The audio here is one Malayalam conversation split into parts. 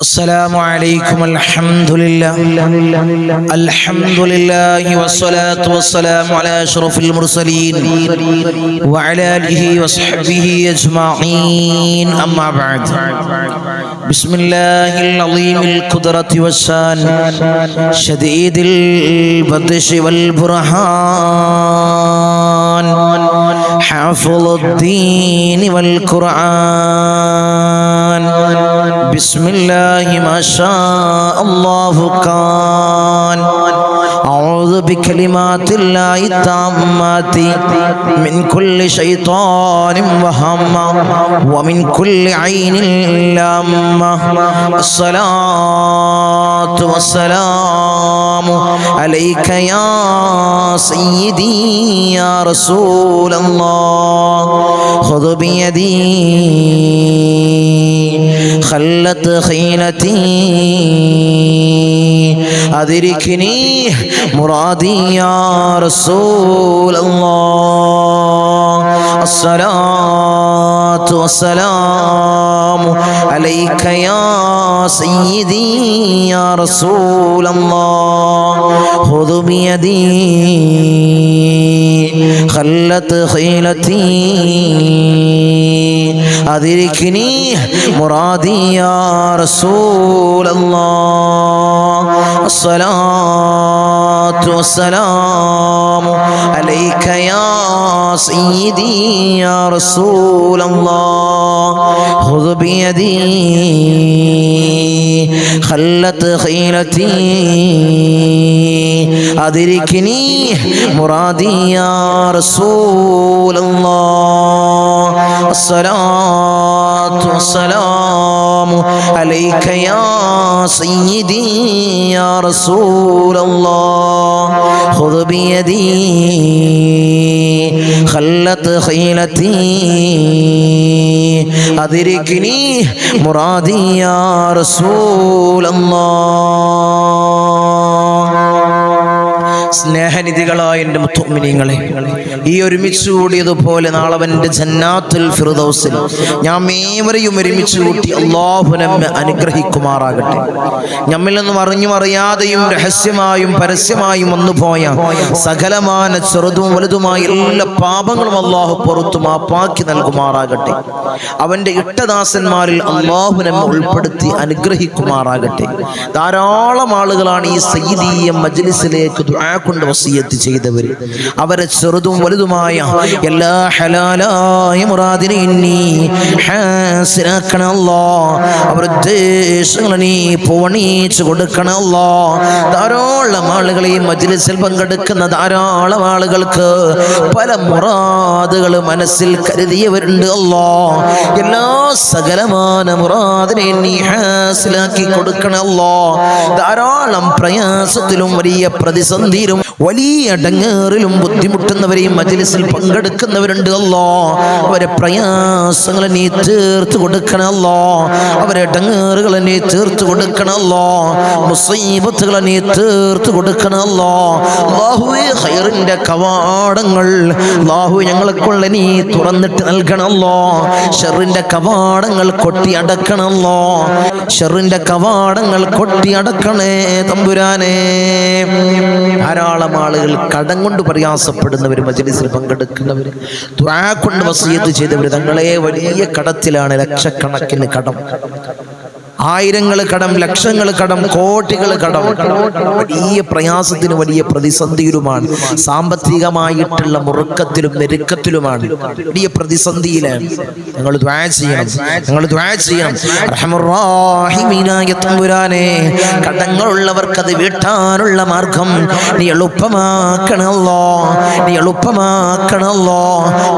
السلام عليكم الحمد لله والصلاة والسلام على أشرف المرسلين وعلى آله وصحبه أجمعين أما بعد بسم الله العظيم القدرة والشان شديد البطش والبرهان حافظ الدين والقرآن بسم الله ما شاء الله كان أعوذ بكلمات الله التامات من كل شيطان وهمة ومن كل عين لامة الصلاة والسلام عليك يا سيدي يا رسول الله خذ بيدي خلت خيلتي أدركني مرادي يا رسول الله الصلاة والسلام عليك يا سيدي يا رسول الله خذ بيدي خلت خيلتي أدركني مرادي يا رسول الله الصلاة والسلام عليك يا سيدي يا رسول الله خذ بيدي خلت خيلتي أدركني مرادي يا رسول الله الصلاة والسلام عليك يا سيدي يا رسول الله خذ بيدي خلت خيلتي أدركني مرادي يا رسول الله സ്നേഹനിധികളായ എൻ്റെ മുത്തുമിനീങ്ങളെ, ഈ ഒരുമിച്ച് കൂടിയതുപോലെ നാളെ എൻ്റെ ജന്നാത്തുൽ ഫിർദൗസിൽ ഞാൻ ഏവരെയും ഒരുമിച്ച് കൂട്ടി അല്ലാഹു നമ്മെ അനുഗ്രഹിക്കുമാറാകട്ടെ. നമ്മിൽ നിന്നും അറിഞ്ഞും അറിയാതെയും രഹസ്യമായും പരസ്യമായും വന്നുപോയ സകലമാന ചെറുതും വലുതുമായ എല്ലാ പാപങ്ങളും അല്ലാഹു പുറത്തു മാപ്പാക്കി നൽകുമാറാകട്ടെ. അവൻ്റെ ഇഷ്ടദാസന്മാരിൽ അല്ലാഹു നമ്മെ ഉൾപ്പെടുത്തി അനുഗ്രഹിക്കുമാറാകട്ടെ. ധാരാളം ആളുകളാണ് ഈ സയ്യിദീയ മജ്ലിസിലേക്ക് ദുആ കൊണ്ട് വസിയത്ത് ചെയ്തവർ. അവരെ ചെറുതും വലുതുമായ എല്ലാ ഹലാലായ മുറാദിനെ നീ ഹാസിലാക്കണേ അല്ലാഹ്. അവരുടെ ഉദ്ദേശങ്ങളെ നീ പൂവണിച്ചു കൊടുക്കണേ അല്ലാഹ്. ധാരാളം ആളുകൾ ഈ മജ്ലിസിൽ പങ്കെടുക്കുന്ന ധാരാളം ആളുകൾക്ക് പല മുറാദുകൾ മനസ്സിൽ കരുതിയവരുണ്ട് അല്ലാഹ്. എല്ലാ സകലമാന മുറാദിനെ നീ ഹാസിലാക്കി കൊടുക്കണേ അല്ലാഹ്. ധാരാളം പ്രയാസത്തിലും വലിയ പ്രതിസന്ധിയിലും വലിയ അടങ്ങേറിലും ബുദ്ധിമുട്ടുന്നവരെയും മജ്ലിസിൽ പങ്കെടുക്കുന്നവരുണ്ട് അല്ലാഹ്. അവരെ പ്രയാസങ്ങളെ നീ തീർത്തു കൊടുക്കണേ അല്ലാഹ്. അവരെ അടങ്ങേറുകളെ നീ തീർത്തു കൊടുക്കണേ അല്ലാഹ്. മുസീബത്തുകളെ നീ തീർത്തു കൊടുക്കണേ അല്ലാഹ്. അല്ലാഹുവേ, ഖൈറിന്റെ കവാടങ്ങൾ അല്ലാഹു ഞങ്ങൾക്കുള്ള നീ തുറന്നിട്ട് നൽകണം അല്ലാഹ്. ഷർറിന്റെ കവാടങ്ങൾ കൊട്ടി അടക്കണം അല്ലാഹ്. ഷർറിന്റെ കവാടങ്ങൾ കൊട്ടി അടക്കണേ തമ്പുരാനേ. ധാരാളം ആളുകൾ കടം കൊണ്ട് പ്രയാസപ്പെടുന്നവർ, മജ്ലിസിൽ പങ്കെടുക്കുന്നവർ, ദുആ കൊണ്ട് വസിയത്ത് ചെയ്തവർ തങ്ങളെ വലിയ കടത്തിലാണ്. ലക്ഷക്കണക്കിന് കടം, ആയിരങ്ങൾ കടം, ലക്ഷങ്ങൾ കടം, കോടികൾ കടം. വലിയ പ്രയാസത്തിനും വലിയ പ്രതിസന്ധിയിലുമാണ്. സാമ്പത്തികമായിട്ടുള്ള മുറുക്കത്തിലും ഞെരുക്കത്തിലുമാണ്. വലിയ പ്രതിസന്ധിയിലാണ്. ഞങ്ങൾ ദുആ ചെയ്യണം, ഞങ്ങൾ ദുആ ചെയ്യണം. അർഹമർ റഹീമീനായ തമ്പുരാനേ, കടങ്ങളുള്ളവർക്ക് അത് വീട്ടാനുള്ള മാർഗം നീ എളുപ്പമാക്കണല്ലോ, നീ എളുപ്പമാക്കണല്ലോ.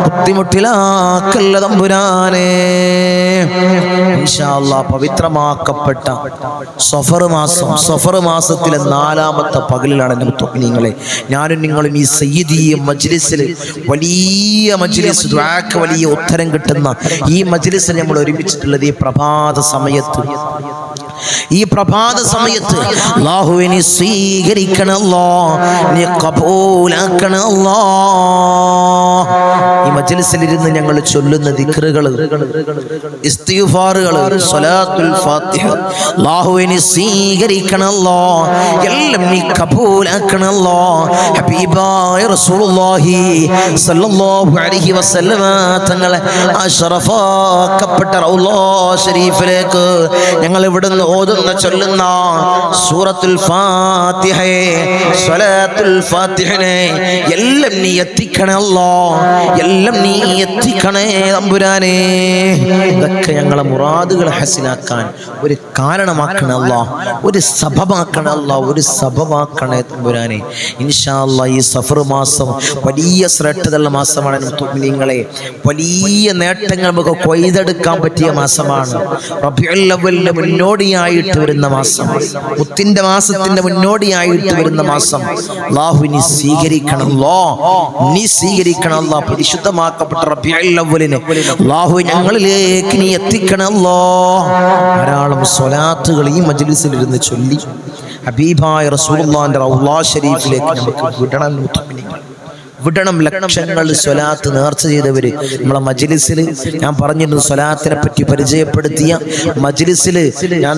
ബുദ്ധിമുട്ടിലാക്കല്ല തമ്പുരാനേ. ഇൻഷാ അല്ലാഹ് പവിത്രമാക്കപ്പെട്ട സഫർ മാസം, സഫർ മാസത്തിലെ 4ാമത്തെ പകലിലാണ് എൻ്റെ മുത്തുമിനീങ്ങളെ ഞാനും നിങ്ങളും ഈ സയ്യിദീയ മജ്ലിസിൽ, വലിയ മജ്ലിസ്, ദുആക്ക് വലിയ ഉത്തരം കിട്ടുന്ന ഈ മജ്ലിസിൽ നമ്മൾ ഒരുമിച്ചിട്ടുള്ളത് ഈ പ്രഭാത സമയത്ത്. ഈ പ്രഭാത സമയത്ത് അല്ലാഹുവിനെ സ്വീകരിക്കണല്ലോ, നീ കബൂലാക്കണല്ലോ. ഈ മജ്ലിസിലിരുന്ന് ഞങ്ങൾ ചൊല്ലുന്ന ദിക്റുകൾ, ഇസ്തിഗ്ഫാറുകൾ, സ്വലാത്തുൽ ഫാത്തിഹ അല്ലാഹുവേ നീ സ്വീകരിക്കണല്ലോ, എല്ലാം നീ കബൂലാക്കണല്ലോ. ഹബീബായ റസൂലുള്ളാഹി സ്വല്ലല്ലാഹു അലൈഹി വസല്ലമ തങ്ങളെ അഷ്റഫാക്കപ്പെട്ട റൗള ശരീഫിലേക്ക് ഞങ്ങൾ ഇവിടുന്ന് ഓതുന്ന ചൊല്ലുന്ന സൂറത്തുൽ ഫാത്തിഹയെ, സ്വലാത്തുൽ ഫാത്തിഹനെ എല്ലാം നീ എത്തിക്കണല്ലോ, എല്ലാം നീ എത്തിക്കണേ തമ്പുരാനെ. ഇതൊക്കെ ഞങ്ങളെ മുറാദുകൾ ഹസിനാക്കാൻ ഒരു കാരണമാക്കണല്ല, ഒരു സബബാക്കണല്ല, ഒരു സബബാക്കണേ തമ്പുരാനെ. ഇൻഷാ അല്ലാഹ് ഈ സഫർ മാസം വലിയ ശ്രേഷ്ഠതയുള്ള മാസമാണ്. നിങ്ങളെ വലിയ നേട്ടങ്ങൾ നമുക്ക് കൊയ്തെടുക്കാൻ പറ്റിയ മാസമാണ്. റബീഉൽ അവ്വലിന്റെ മുന്നോടിയായിട്ട് വരുന്ന മാസം, മുത്തിന്റെ മാസത്തിന്റെ മുന്നോടിയായിട്ട് വരുന്ന മാസം. അല്ലാഹു നീ സ്വീകരിക്കണല്ലോ, നീ സ്വീകരിക്കണല്ലോ. പരിശുദ്ധമാക്കപ്പെട്ട റബീഉൽ അവ്വലിനെ അല്ലാഹു ഞങ്ങളിലേക്ക് നീ എത്തിക്കണല്ലോ. ധാരാളം സ്വലാത്തുകൾ ഈ മജ്ലിസിൽ ഇരുന്ന് ചൊല്ലി ഹബീബായ റസൂലുള്ളാഹിന്റെ റൗള ശരീഫിലേക്ക് നമുക്ക് വിടണം. ലക്ഷങ്ങൾ സ്വലാത്ത് നേർച്ച ചെയ്തവര് നമ്മളെ മജ്ലിസിൽ, ഞാൻ പറഞ്ഞിരുന്നു സ്വലാത്തിനെ പറ്റി പരിചയപ്പെടുത്തിയ മജ്ലിസിൽ ഞാൻ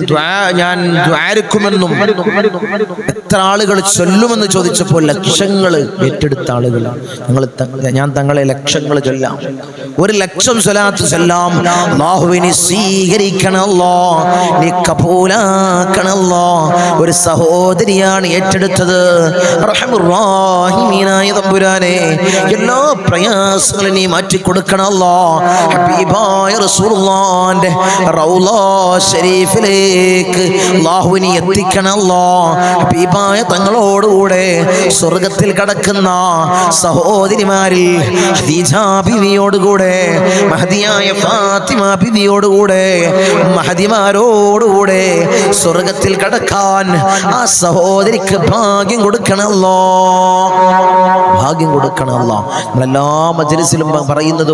ദ്വാരക്കുമെന്നും എത്ര ആളുകൾ ചൊല്ലുമെന്ന് ചോദിച്ചപ്പോൾ ലക്ഷങ്ങൾ ഏറ്റെടുത്ത ആളുകൾ. ഞാൻ തങ്ങളെ ലക്ഷങ്ങൾ ചൊല്ലാം, 1,00,000 സ്വലാത്ത് ചൊല്ലാം. അല്ലാഹുവേ നീ സ്വീകരിക്കണല്ലോ, നീ കബൂലാക്കണല്ലോ. ഒരു സഹോദരിയാണ് ഏറ്റെടുത്തത്. അർഹമുർ റഹീമീനായ തമ്പുരാനെ എല്ലാ പ്രയാസങ്ങളും നീ മാറ്റി കൊടുക്കണല്ലോ. ഹബീബായ റസൂലുള്ളാഹിന്റെ റൗള ശരീഫിലേക്ക് അല്ലാഹു നീ എത്തിക്കണല്ലോ. ഹബീബായ തങ്ങളോടുകൂടെ സ്വർഗത്തിൽ കടക്കുന്ന സഹോദരിമാരിൽ ഖദീജ ബിവിയോടുകൂടെ, മഹദിയായ ഫാത്തിമ ബിവിയോടുകൂടെ, മഹദിമാരോടുകൂടെ സ്വർഗത്തിൽ കടക്കാൻ ആ സഹോദരിക്ക് ഭാഗ്യം കൊടുക്കണല്ലോ, ഭാഗ്യം കൊടുക്കണമല്ലോ. നമ്മളെല്ലാ മജ്ലിസിലും പറയുന്നത്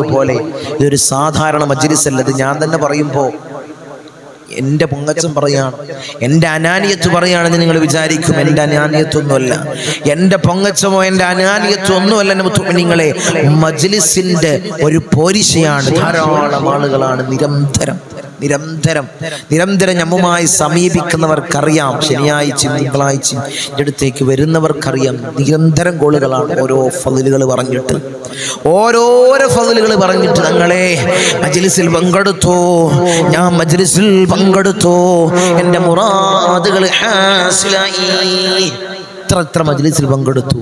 പോലെ ഇതൊരു സാധാരണ മജ്ലിസല്ല. ഇത് ഞാൻ തന്നെ പറയുമ്പോൾ എൻ്റെ പൊങ്ങച്ചം പറയാണ്, എൻ്റെ അനാനിയത്ത് പറയുകയാണെന്ന് നിങ്ങൾ വിചാരിക്കും. എൻ്റെ അനാനിയത്തൊന്നുമല്ല, എൻ്റെ പൊങ്ങച്ചമോ എൻ്റെ അനാനിയത്തോ ഒന്നുമല്ല. നിങ്ങളെ മജ്ലിസിൻ്റെ ഒരു പോരിശയാണ്. ധാരാളം ആളുകളാണ് നിരന്തരം നമ്മുമായി സമീപിക്കുന്നവർക്കറിയാം, ശനിയാഴ്ചയും തിങ്കളാഴ്ചയും അടുത്തേക്ക് വരുന്നവർക്കറിയാം. നിരന്തരം കോളുകളാണ്. ഓരോരോ ഫളിലുകൾ പറഞ്ഞിട്ട് തങ്ങളെ മജ്ലിസിൽ പങ്കെടുത്തു, ഞാൻ മജ്ലിസിൽ പങ്കെടുത്തു, എൻ്റെ മുറാദുകൾ ഹാസിലായി. എത്ര മജ്ലിസിൽ പങ്കെടുത്തു.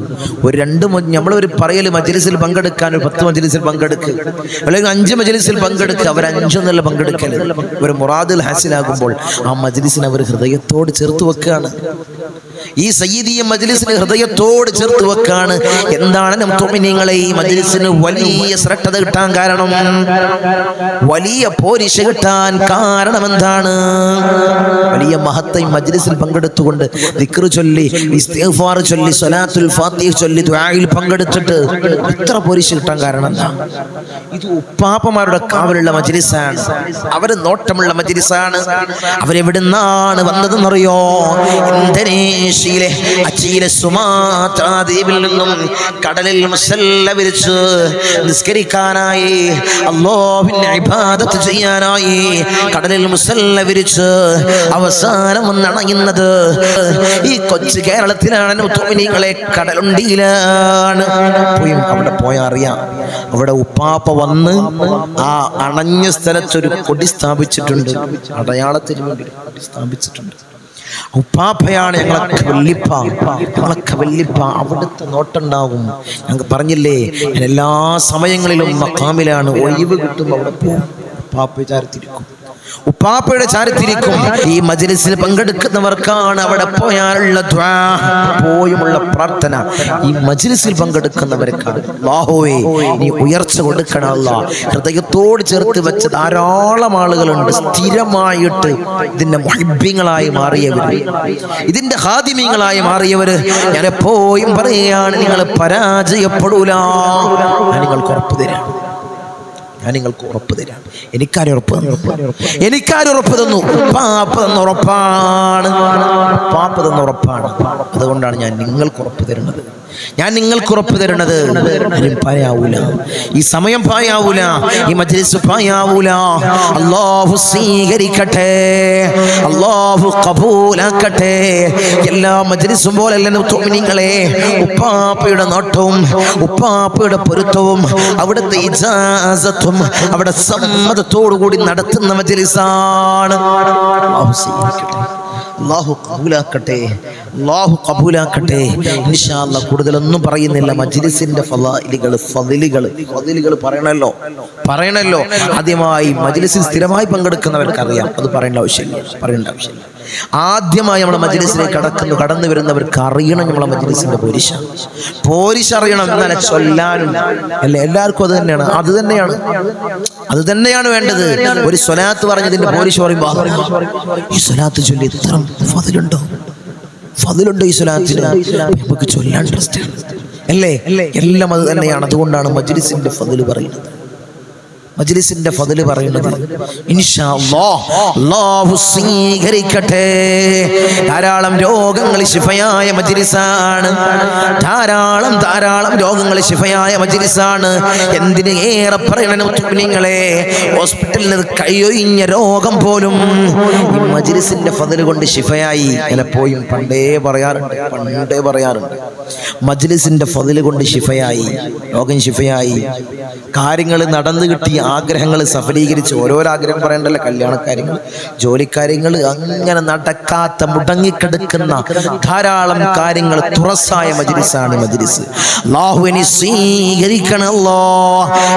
നമ്മളൊരു പറയല് മജ്ലിസിൽ പങ്കെടുക്കാൻ 10 മജ്ലിസിൽ പങ്കെടുക്കുക, അല്ലെങ്കിൽ 5 മജ്ലിസിൽ പങ്കെടുക്കുക. അവർ 5 എന്നല്ല പങ്കെടുക്കല്. ഒരു മുറാദിൽ ഹാസിലാകുമ്പോൾ ആ മജ്ലിസിനെ അവർ ഹൃദയത്തോട് ചേർത്ത് വെക്കുകയാണ്. ഈ സയ്യിദിയ മജ്ലിസിന് ഹൃദയത്തോട് ചേർത്ത് വെക്കാണ്. എന്താണ് മുഅ്മിനീങ്ങളെ ഈ മജ്ലിസിന് വലിയ ശ്രദ്ധ കിട്ടാൻ കാരണം, വലിയ പോരിശ കിട്ടാൻ കാരണം എന്താണ്? വലിയ മഹത്തായ മജ്ലിസിൽ പങ്കെടുത്തുകൊണ്ട് ദിക്ർ ചൊല്ലി, ഇസ്തിഗ്ഫാർ ചൊല്ലി, സ്വലാത്തുൽ ഫാത്തിഹ ചൊല്ലി, ദുആയിൽ പങ്കെടുത്തിട്ട് ഇത്ര പോരിശ കിട്ടാൻ കാരണം എന്താ? ഇത് ഉപ്പാപ്പമാരുടെ കാവലുള്ള മജ്ലിസാണ്, അവര് നോട്ടമുള്ള മജ്ലിസാണ്. അവരെവിടുന്നാണ് വന്നതെന്നറിയോ? ഇന്തോനേഷ്യയിലെ അച്ചീലെ സുമാത്രാ ദ്വീപിൽ നിന്നും കടലിൽ മുസല്ല വിരിച്ച് നിസ്കരിക്കാനായി, അല്ലാഹുവിനെ ഇബാദത്ത് ചെയ്യാനായി കടലിൽ മുസല്ല വിരിച്ച് അവസാനം വന്നണയുന്നത് ഈ കൊച്ചു കേരളത്തിലാണ്. മുഅ്മിനീങ്ങളെ, കടലുണ്ടിയിലാണ്. അവിടെ പോയാൽ അറിയാം. അവിടെ ഉപ്പാപ്പ വന്ന് ആ അണഞ്ഞ സ്ഥലത്തൊരു കൊടി സ്ഥാപിച്ചിട്ടുണ്ട്, അടയാളത്തിന് വേണ്ടി കൊടി സ്ഥാപിച്ചിട്ടുണ്ട്. ഉപ്പാപ്പയാണ് ഞങ്ങളൊക്കെ വല്ലിപ്പ. അവിടുത്തെ നോട്ടുണ്ടാകും. ഞങ്ങൾക്ക് പറഞ്ഞില്ലേ, ഞാൻ എല്ലാ സമയങ്ങളിലും മഖാമിലാണ്. ഒഴിവ് കിട്ടുമ്പോൾ അവിടെ പോകും, ഉപ്പാപ്പയുടെ ചാരത്തിരിക്കും. ഈ മജ്ലിസിൽ പങ്കെടുക്കുന്നവർക്കാണ് അവിടെ പോയാലുള്ള ദുആ, പോയുമുള്ള പ്രാർത്ഥന. ഈ മജ്ലിസിൽ പങ്കെടുക്കുന്നവർക്കാണ്. അല്ലാഹുവേ നീ ഉയർച്ച കൊടുക്കണം അല്ലാഹ്. ഹൃദയത്തോട് ചേർത്ത് വെച്ച ധാരാളം ആളുകളുണ്ട്, സ്ഥിരമായിട്ട് ഇതിന്റെ മുഹിബ്ബീങ്ങളായി മാറിയവര്, ഇതിന്റെ ഖാദിമീങ്ങളായി മാറിയവര്. ഞാൻ എപ്പോഴും പറയുകയാണ്, നിങ്ങൾ പരാജയപ്പെടൂല. ഞാൻ നിങ്ങൾക്ക് ഉറപ്പ് തരാം, ഞാൻ നിങ്ങൾക്ക് ഉറപ്പ് തരാം. എനിക്കാരും ഉറപ്പ് തന്നു, പാപ്പ തന്ന ഉറപ്പാണ്. അതുകൊണ്ടാണ് ഞാൻ നിങ്ങൾക്ക് ഉറപ്പ് തരുന്നത്. പായാവൂല, ഈ സമയം പായാവൂല, ഈ മജ്ലിസ് പായാവൂല. അല്ലാഹു സ്വീകരിക്കട്ടെ, അല്ലാഹു ഖബൂലാക്കട്ടെ. എല്ലാ മജ്ലിസും പോലല്ല മുഅ്മിനീങ്ങളെ, ഉപ്പാപ്പയുടെ നോട്ടവും ഉപ്പാപ്പയുടെ പൊരുത്തവും അവിടുത്തെ ഇജാസത്തും അവിടെ സമ്മതത്തോടു കൂടി നടത്തുന്ന മജ്ലിസാണ്. അല്ലാഹു സ്വീകരിക്കട്ടെ, അല്ലാഹു ഖബൂലാക്കട്ടെ. ഇൻഷാ അല്ലാഹ് കൂടുതലൊന്നും പറയുന്നില്ല. മജ്ലിസിന്റെ ഫളിലുകൾ പറയണല്ലോ. ആദ്യമായി മജ്ലിസിൽ സ്ഥിരമായി പങ്കെടുക്കുന്നവർക്ക് അറിയാം, അത് പറയേണ്ട ആവശ്യമില്ല. ആദ്യമായി നമ്മുടെ മജ്ലിസിലേക്ക് കടന്നു വരുന്നവർക്ക് അറിയണം നമ്മളെ മജ്ലിസിന്റെ പോരിശ അറിയണം. എന്നാലെ ചൊല്ലാനും അല്ലേ, എല്ലാവർക്കും അത് തന്നെയാണ് വേണ്ടത്. ഒരു സ്വലാത്ത് പറഞ്ഞതിന്റെ പോരിശ പറയുമ്പോൾ ഈ സ്വലാത്ത് ചൊല്ലി ഇത്ര ഫളിലുണ്ടോ ഈ സ്വലാത്തിന്, നമുക്ക് ചൊല്ലാൻ ഇൻട്രസ്റ്റ് അല്ലേ? എല്ലാം അത് തന്നെയാണ്. അതുകൊണ്ടാണ് മജ്ലിസിന്റെ ഫളില് പറയുന്നത്. ഇൻഷാ അല്ലാഹ് അല്ലാഹു സ്വീകരിക്കട്ടെ. ധാരാളം രോഗങ്ങൾ ശിഫയായ മജ്ലിസാണ്. ധാരാളം രോഗങ്ങൾ ശിഫയായ മജ്ലിസാണ്. എന്തിന് ഏറെ പറയണം മുഅ്മിനീങ്ങളെ, ഹോസ്പിറ്റലിൽ കൈയൊഴിഞ്ഞ രോഗം പോലും ഈ മജ്ലിസിന്റെ ഫളിൽ കൊണ്ട് ശിഫയായി. പലപ്പോഴും പണ്ടേ പറയാറുണ്ട് മജ്ലിസിന്റെ ഫളിൽ കൊണ്ട് രോഗം ശിഫയായി. കാര്യങ്ങൾ നടന്നു കിട്ടിയ ആഗ്രഹങ്ങൾ സഫലീകരിച്ച്, ഓരോരോ ആഗ്രഹം പറയണ്ടല്ലോ, കല്യാണക്കാര്യങ്ങൾ, ജോലിക്കാര്യങ്ങൾ, അങ്ങനെ നടക്കാത്ത മുടങ്ങിക്കിടക്കുന്ന ധാരാളം കാര്യങ്ങൾ തുറസായ മജ്ലിസാണ് മജ്ലിസ്. അല്ലാഹുവിനെ സ്വീകരിക്കണമല്ലോ.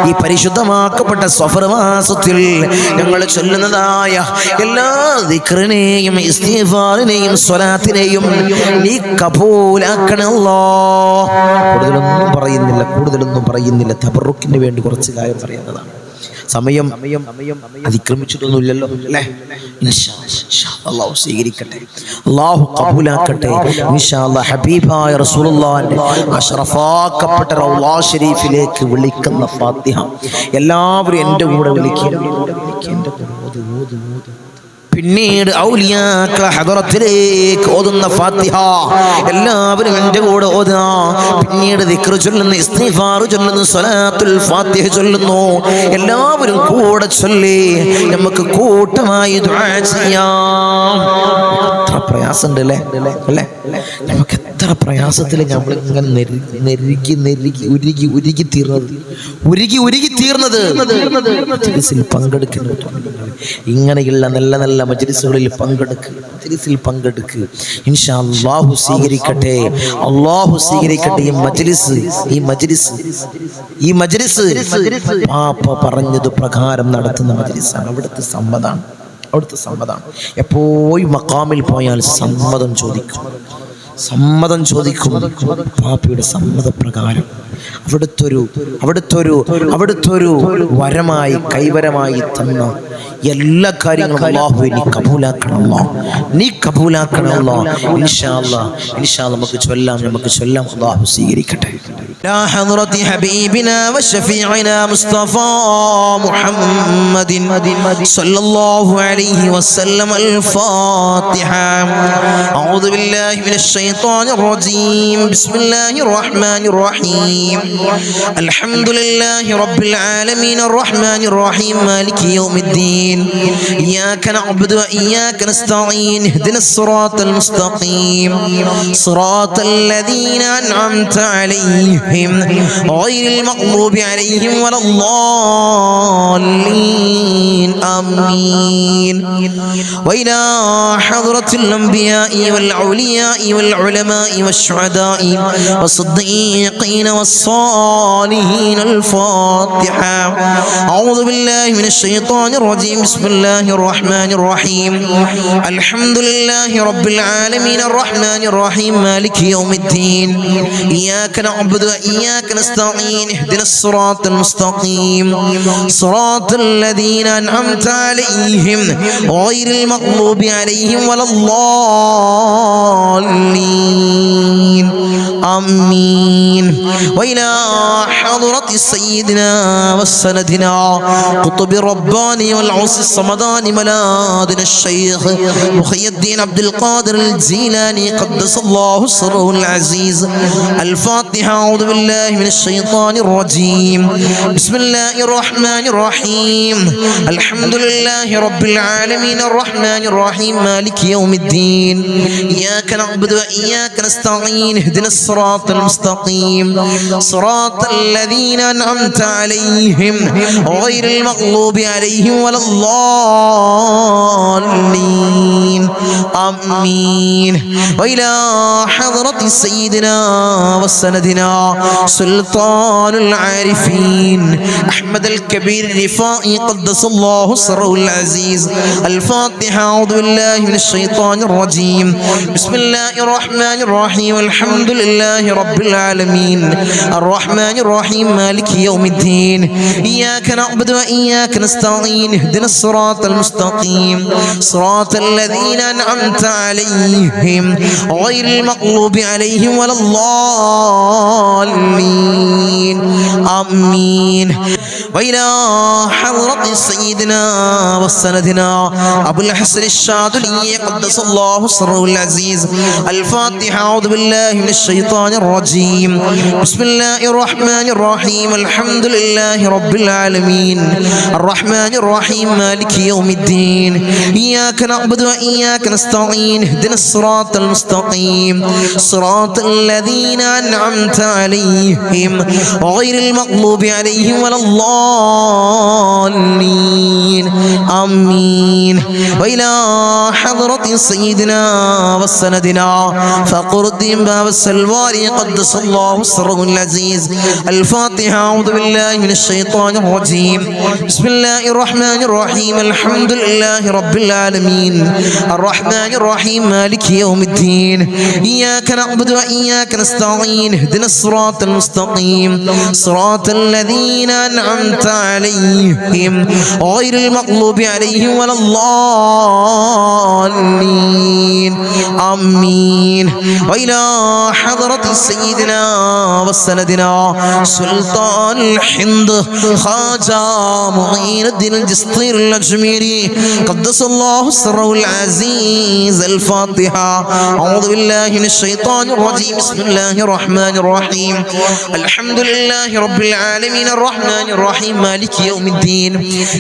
ഈ പരിശുദ്ധമാക്കപ്പെട്ട സഫർ മാസത്തിൽ ഞങ്ങൾ ചൊല്ലുന്നതായ എല്ലാ ദിക്റിനെയും ഇസ്തിഗ്ഫാറിനെയും സ്വലാത്തിനെയും നീ കബൂലാക്കണമല്ലോ. കൂടുതലൊന്നും പറയുന്നില്ല. തബറുക്കിന് വേണ്ടി കുറച്ച് കാര്യം പറയുന്നതാണ്. സമയം അതിക്രമിച്ചിട്ടൊന്നുമില്ലല്ലോ അല്ലേ? അല്ലാഹു സ്വീകരിക്കട്ടെ, അല്ലാഹു ഖബൂലാക്കട്ടെ. ഇൻഷാ അല്ലാഹ് ഹബീബായ റസൂലുള്ളാഹിന്റെ അഷ്റഫാക്കപ്പെട്ട റൗള ഷരീഫിലേക്ക് വിളിക്കുന്ന ഫാത്തിഹ എല്ലാവരും എൻ്റെ കൂടെ വിളിക്കുക. പിന്നീട് ഔലിയാക്കളെ ഹദറത്തിലേക്ക് ഓതുന്ന ഫാത്തിഹ എല്ലാവരും എൻ്റെ കൂടെ ഓതുക. പിന്നീട് ദിക്ർ ചൊല്ലുന്നു, ഇസ്തിഗ്ഫാർ ചൊല്ലുന്നു, സ്വലാത്തുൽ ഫാത്തിഹ ചൊല്ലുന്നു. എല്ലാവരും കൂടെ ചൊല്ലി നമുക്ക് കൂട്ടമായി ദുആ ചെയ്യാം. എത്ര പ്രയാസമുണ്ട് അല്ലേ? നമുക്ക് എത്ര പ്രയാസത്തിൽ നമ്മൾ ഇങ്ങനെ ഉരുകി തീർന്നത് മജ്ലിസിൽ പങ്കെടുക്കുന്നു. ഇങ്ങനെയുള്ള നല്ല നല്ല മജ്ലിസുകളിൽ പങ്കെടുക്ക്. ഇൻഷാ അല്ലാഹു സ്വീകരിക്കട്ടെ. ഈ മജ്ലിസ് പാപ്പ പറഞ്ഞത് പ്രകാരം നടത്തുന്ന മജ്ലിസാണ്. അവിടുത്തെ സമ്മതാണ്. എപ്പോഴും മഖാമിൽ പോയാൽ സമ്മതം ചോദിക്കും. പാപ്പയുടെ സമ്മതപ്രകാരം അവിടുത്തൊരു വരമായി കൈവരമായി തന്ന എല്ലാ കാര്യങ്ങളും അല്ലാഹുവേ നീ കബൂലാക്കണമല്ലോ. ഇൻഷാ അല്ലാഹ് നമുക്ക് ചൊല്ലാം. അല്ലാഹു സ്വീകരിക്കട്ടെ. لا حضرة حبيبنا وشفيعنا مصطفى محمد صلى الله عليه وسلم. الفاتحة. أعوذ بالله من الشيطان الرجيم. بسم الله الرحمن الرحيم. الحمد لله رب العالمين الرحمن الرحيم مالك يوم الدين. إياك نعبد وإياك نستعين. اهدنا الصراط المستقيم صراط الذين أنعمت عليهم غير المغضوب عليهم ولا الضالين. آمين. وإلى حضرة الأنبياء والأولياء والعلماء والشهداء والصديقين والصالحين. الفاتحة. أعوذ بالله من الشيطان الرجيم. بسم الله الرحمن الرحيم. الحمد لله رب العالمين الرحمن الرحيم مالك يوم الدين. إياك نعبد وإياك نستعين. اهدنا الصراط المستقيم صراط الذين أنعمت عليهم غير المغضوب عليهم ولا الضالين. آمين وإلى حضرة سيدنا وسندنا قطب الرباني والعوس الصمداني ملاذنا الشيخ محي الدين عبد القادر الجيلاني قدس الله سره العزيز. الفاتحة. أعوذ بالله من الشيطان الرجيم. بسم الله الرحمن الرحيم. الحمد لله رب العالمين الرحمن الرحيم مالك يوم الدين. إياك نعبد وإياك نستعين اهدنا الصراط المستقيم صراط الذين أنعمت عليهم غير المغلوب عليهم ولا الضالين. آمين وإلى حضرة سيدنا وسندنا سلطان العارفين أحمد الكبير الرفائي قدس الله سره العزيز. الفاتحة. أعوذ بالله من الشيطان الرجيم. بسم الله الرحمن الرحيم. الحمد لله رب العالمين الرحمن الرحيم مالك يوم الدين. إياك نعبد وإياك نستعين اهدنا الصراط المستقيم صراط الذين أنعمت عليهم غير المغلوب عليهم ولا الضالين. آمين وإلى حضرة سيدنا وسندنا أبو الحسن الشاذلي قدس الله سره العزيز. الفاتحة. أعوذ بالله من الشيطان الرجيم. بسم الله الرحمن الرحيم. الحمد لله رب العالمين الرحمن الرحيم مالك يوم الدين. إياك نعبد وإياك نستعين اهدنا الصراط المستقيم صراط الذين أنعمت عليهم غير المغلوب عليهم ولا الضالين. آمين وإلى حضرة سيدنا وسندنا فقر الدين باب السلواري قدس الله سره العزيز. الفاتحة. أعوذ بالله من الشيطان الرجيم. بسم الله الرحمن الرحيم. الحمد لله رب العالمين الرحمن الرحيم مالك يوم الدين. إياك نعبد وإياك نستعين اهدنا الصراط المستقيم صراط الذين أنعمت عليهم غير المغلوب عليهم ولا الضالين. آمين وإلى حضرة سيدنا وسندنا سلطان الهند خواجة معين الدين الجسطير الأجميري قدس الله سره العزيز. الفاتحة. أعوذ بالله من الشيطان الرجيم. بسم الله الرحمن الرحيم. الحمد لله رب العالمين الرحمن الرحيم مالك يوم الدين.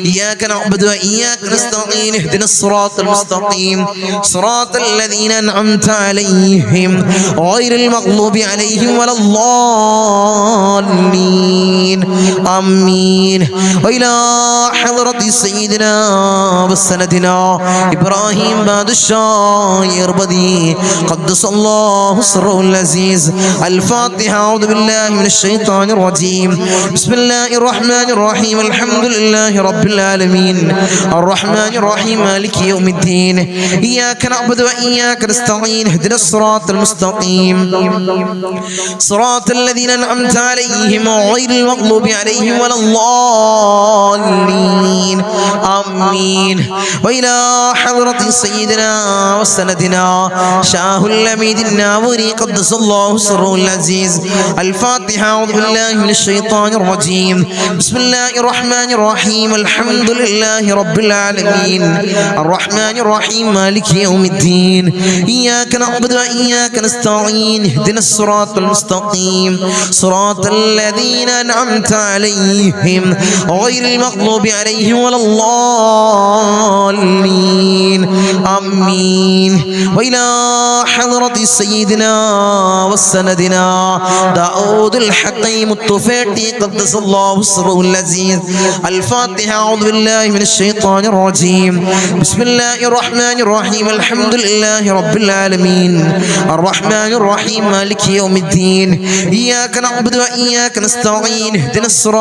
إياك نعبد وإياك نستعين اهدنا الصراط المستقيم صراط الذين أنعمت عليهم غير المغلوب عليهم ولا الضالين. آمين وإلى حضرة سيدنا وسندنا إبراهيم بادشاه يربدي قدس الله سره العزيز. الفاتحة. أعوذ بالله من الشيطان الرجيم. بسم الله الرحمن الرحيم. الحمد لله رب العالمين الرحمن الرحيم مالك يوم الدين. إياك نعبد وإياك نستعين اهدنا الصراط المستقيم صراط الذين أنعمت عليهم غير المغلوب عليهم ولا الضالين. آمين وإلى حضرة سيدنا وسندنا شاه الأميد الناوري قدس الله سره العزيز. الفاتحة. أعوذ بالله من الشيطان الرجيم. بسم الله الرحمن الرحيم. الحمد لله رب العالمين الرحمن الرحيم مالك يوم الدين. إياك نعبد وإياك نستعين اهدنا الصراط المستقيم صراط الذين أنعمت عليهم غير المغلوب عليهم ولا الضالين. آمين وإلى حضرة سيدنا وسندنا داود الحكيم الطفيلي قدس الله سره العزيز. الفاتحة. أعوذ بالله من الشيطان الرجيم. بسم الله الرحمن الرحيم. الحمد لله رب العالمين الرحمن الرحيم مالك يوم الدين. إياك نعبد وإياك نستعين اهدنا الصراط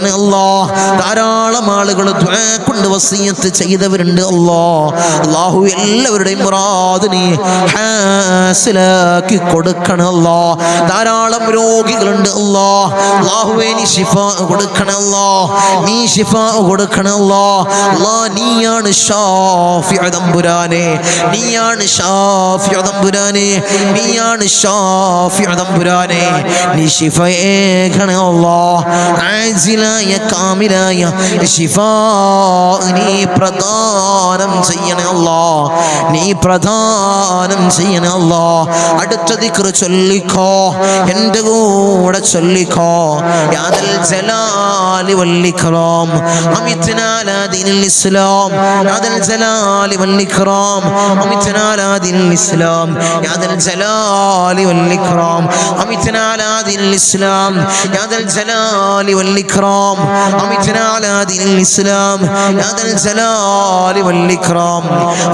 കൊടുക്കണേ അല്ലാ. ധാരാളം ആളുകൾ ദുആ കൊണ്ട് വസിയത്ത് ചെയ്തവരുണ്ട് അല്ലാ. അല്ലാഹു എല്ലാവരുടെയും മുറാദ് നീ ഹാസിലാക്കി കൊടുക്കണേ അല്ലാ. ധാരാളം രോഗികളുണ്ട് അല്ലാ. അല്ലാഹുവേ നീ ശിഫാ കൊടുക്കണേ അല്ലാ. നീ ശിഫാ കൊടുക്കണേ അല്ലാ. അല്ലാ നീയാണ് ഷാഫിഉ തമ്പുരാനെ, നീയാണ് ഷാഫിഉ തമ്പുരാനെ, നീയാണ് ഷാഫിഉ തമ്പുരാനെ. നീ ശിഫയേകണേ അല്ലാ. ആജിലായ കാമിലായ ശിഫാ നീ പ്രദാനം ചെയ്യണേ അല്ലാ. നീ പ്രദാനം ചെയ്യണേ അല്ലാ. അടുത്ത ദിക്ർ ചൊല്ലിക്കോ, എൻ്റെ കൂടെ ചൊല്ലിക്കോ. യാ ദൽ ജലാലി വൽ ഇക്റാം അമിത്നാ അലാ ദീനിൽ ഇസ്ലാം. യാ ദൽ ജലാലി വൽ ഇക്റാം അമിത്നാ അലാ ദീനിൽ ഇസ്ലാം. യാ ദൽ ജലാലി വൽ ഇക്റാം അമിത്നാ അലാ ദീനിൽ ഇസ്ലാം. യാ ദൽ ജലാലി വൽ ഇക്റാം അമിത്നാ അലാ ദീനിൽ ഇസ്ലാം. യാ ദൽ ജലാലി വൽ ഇക്റാം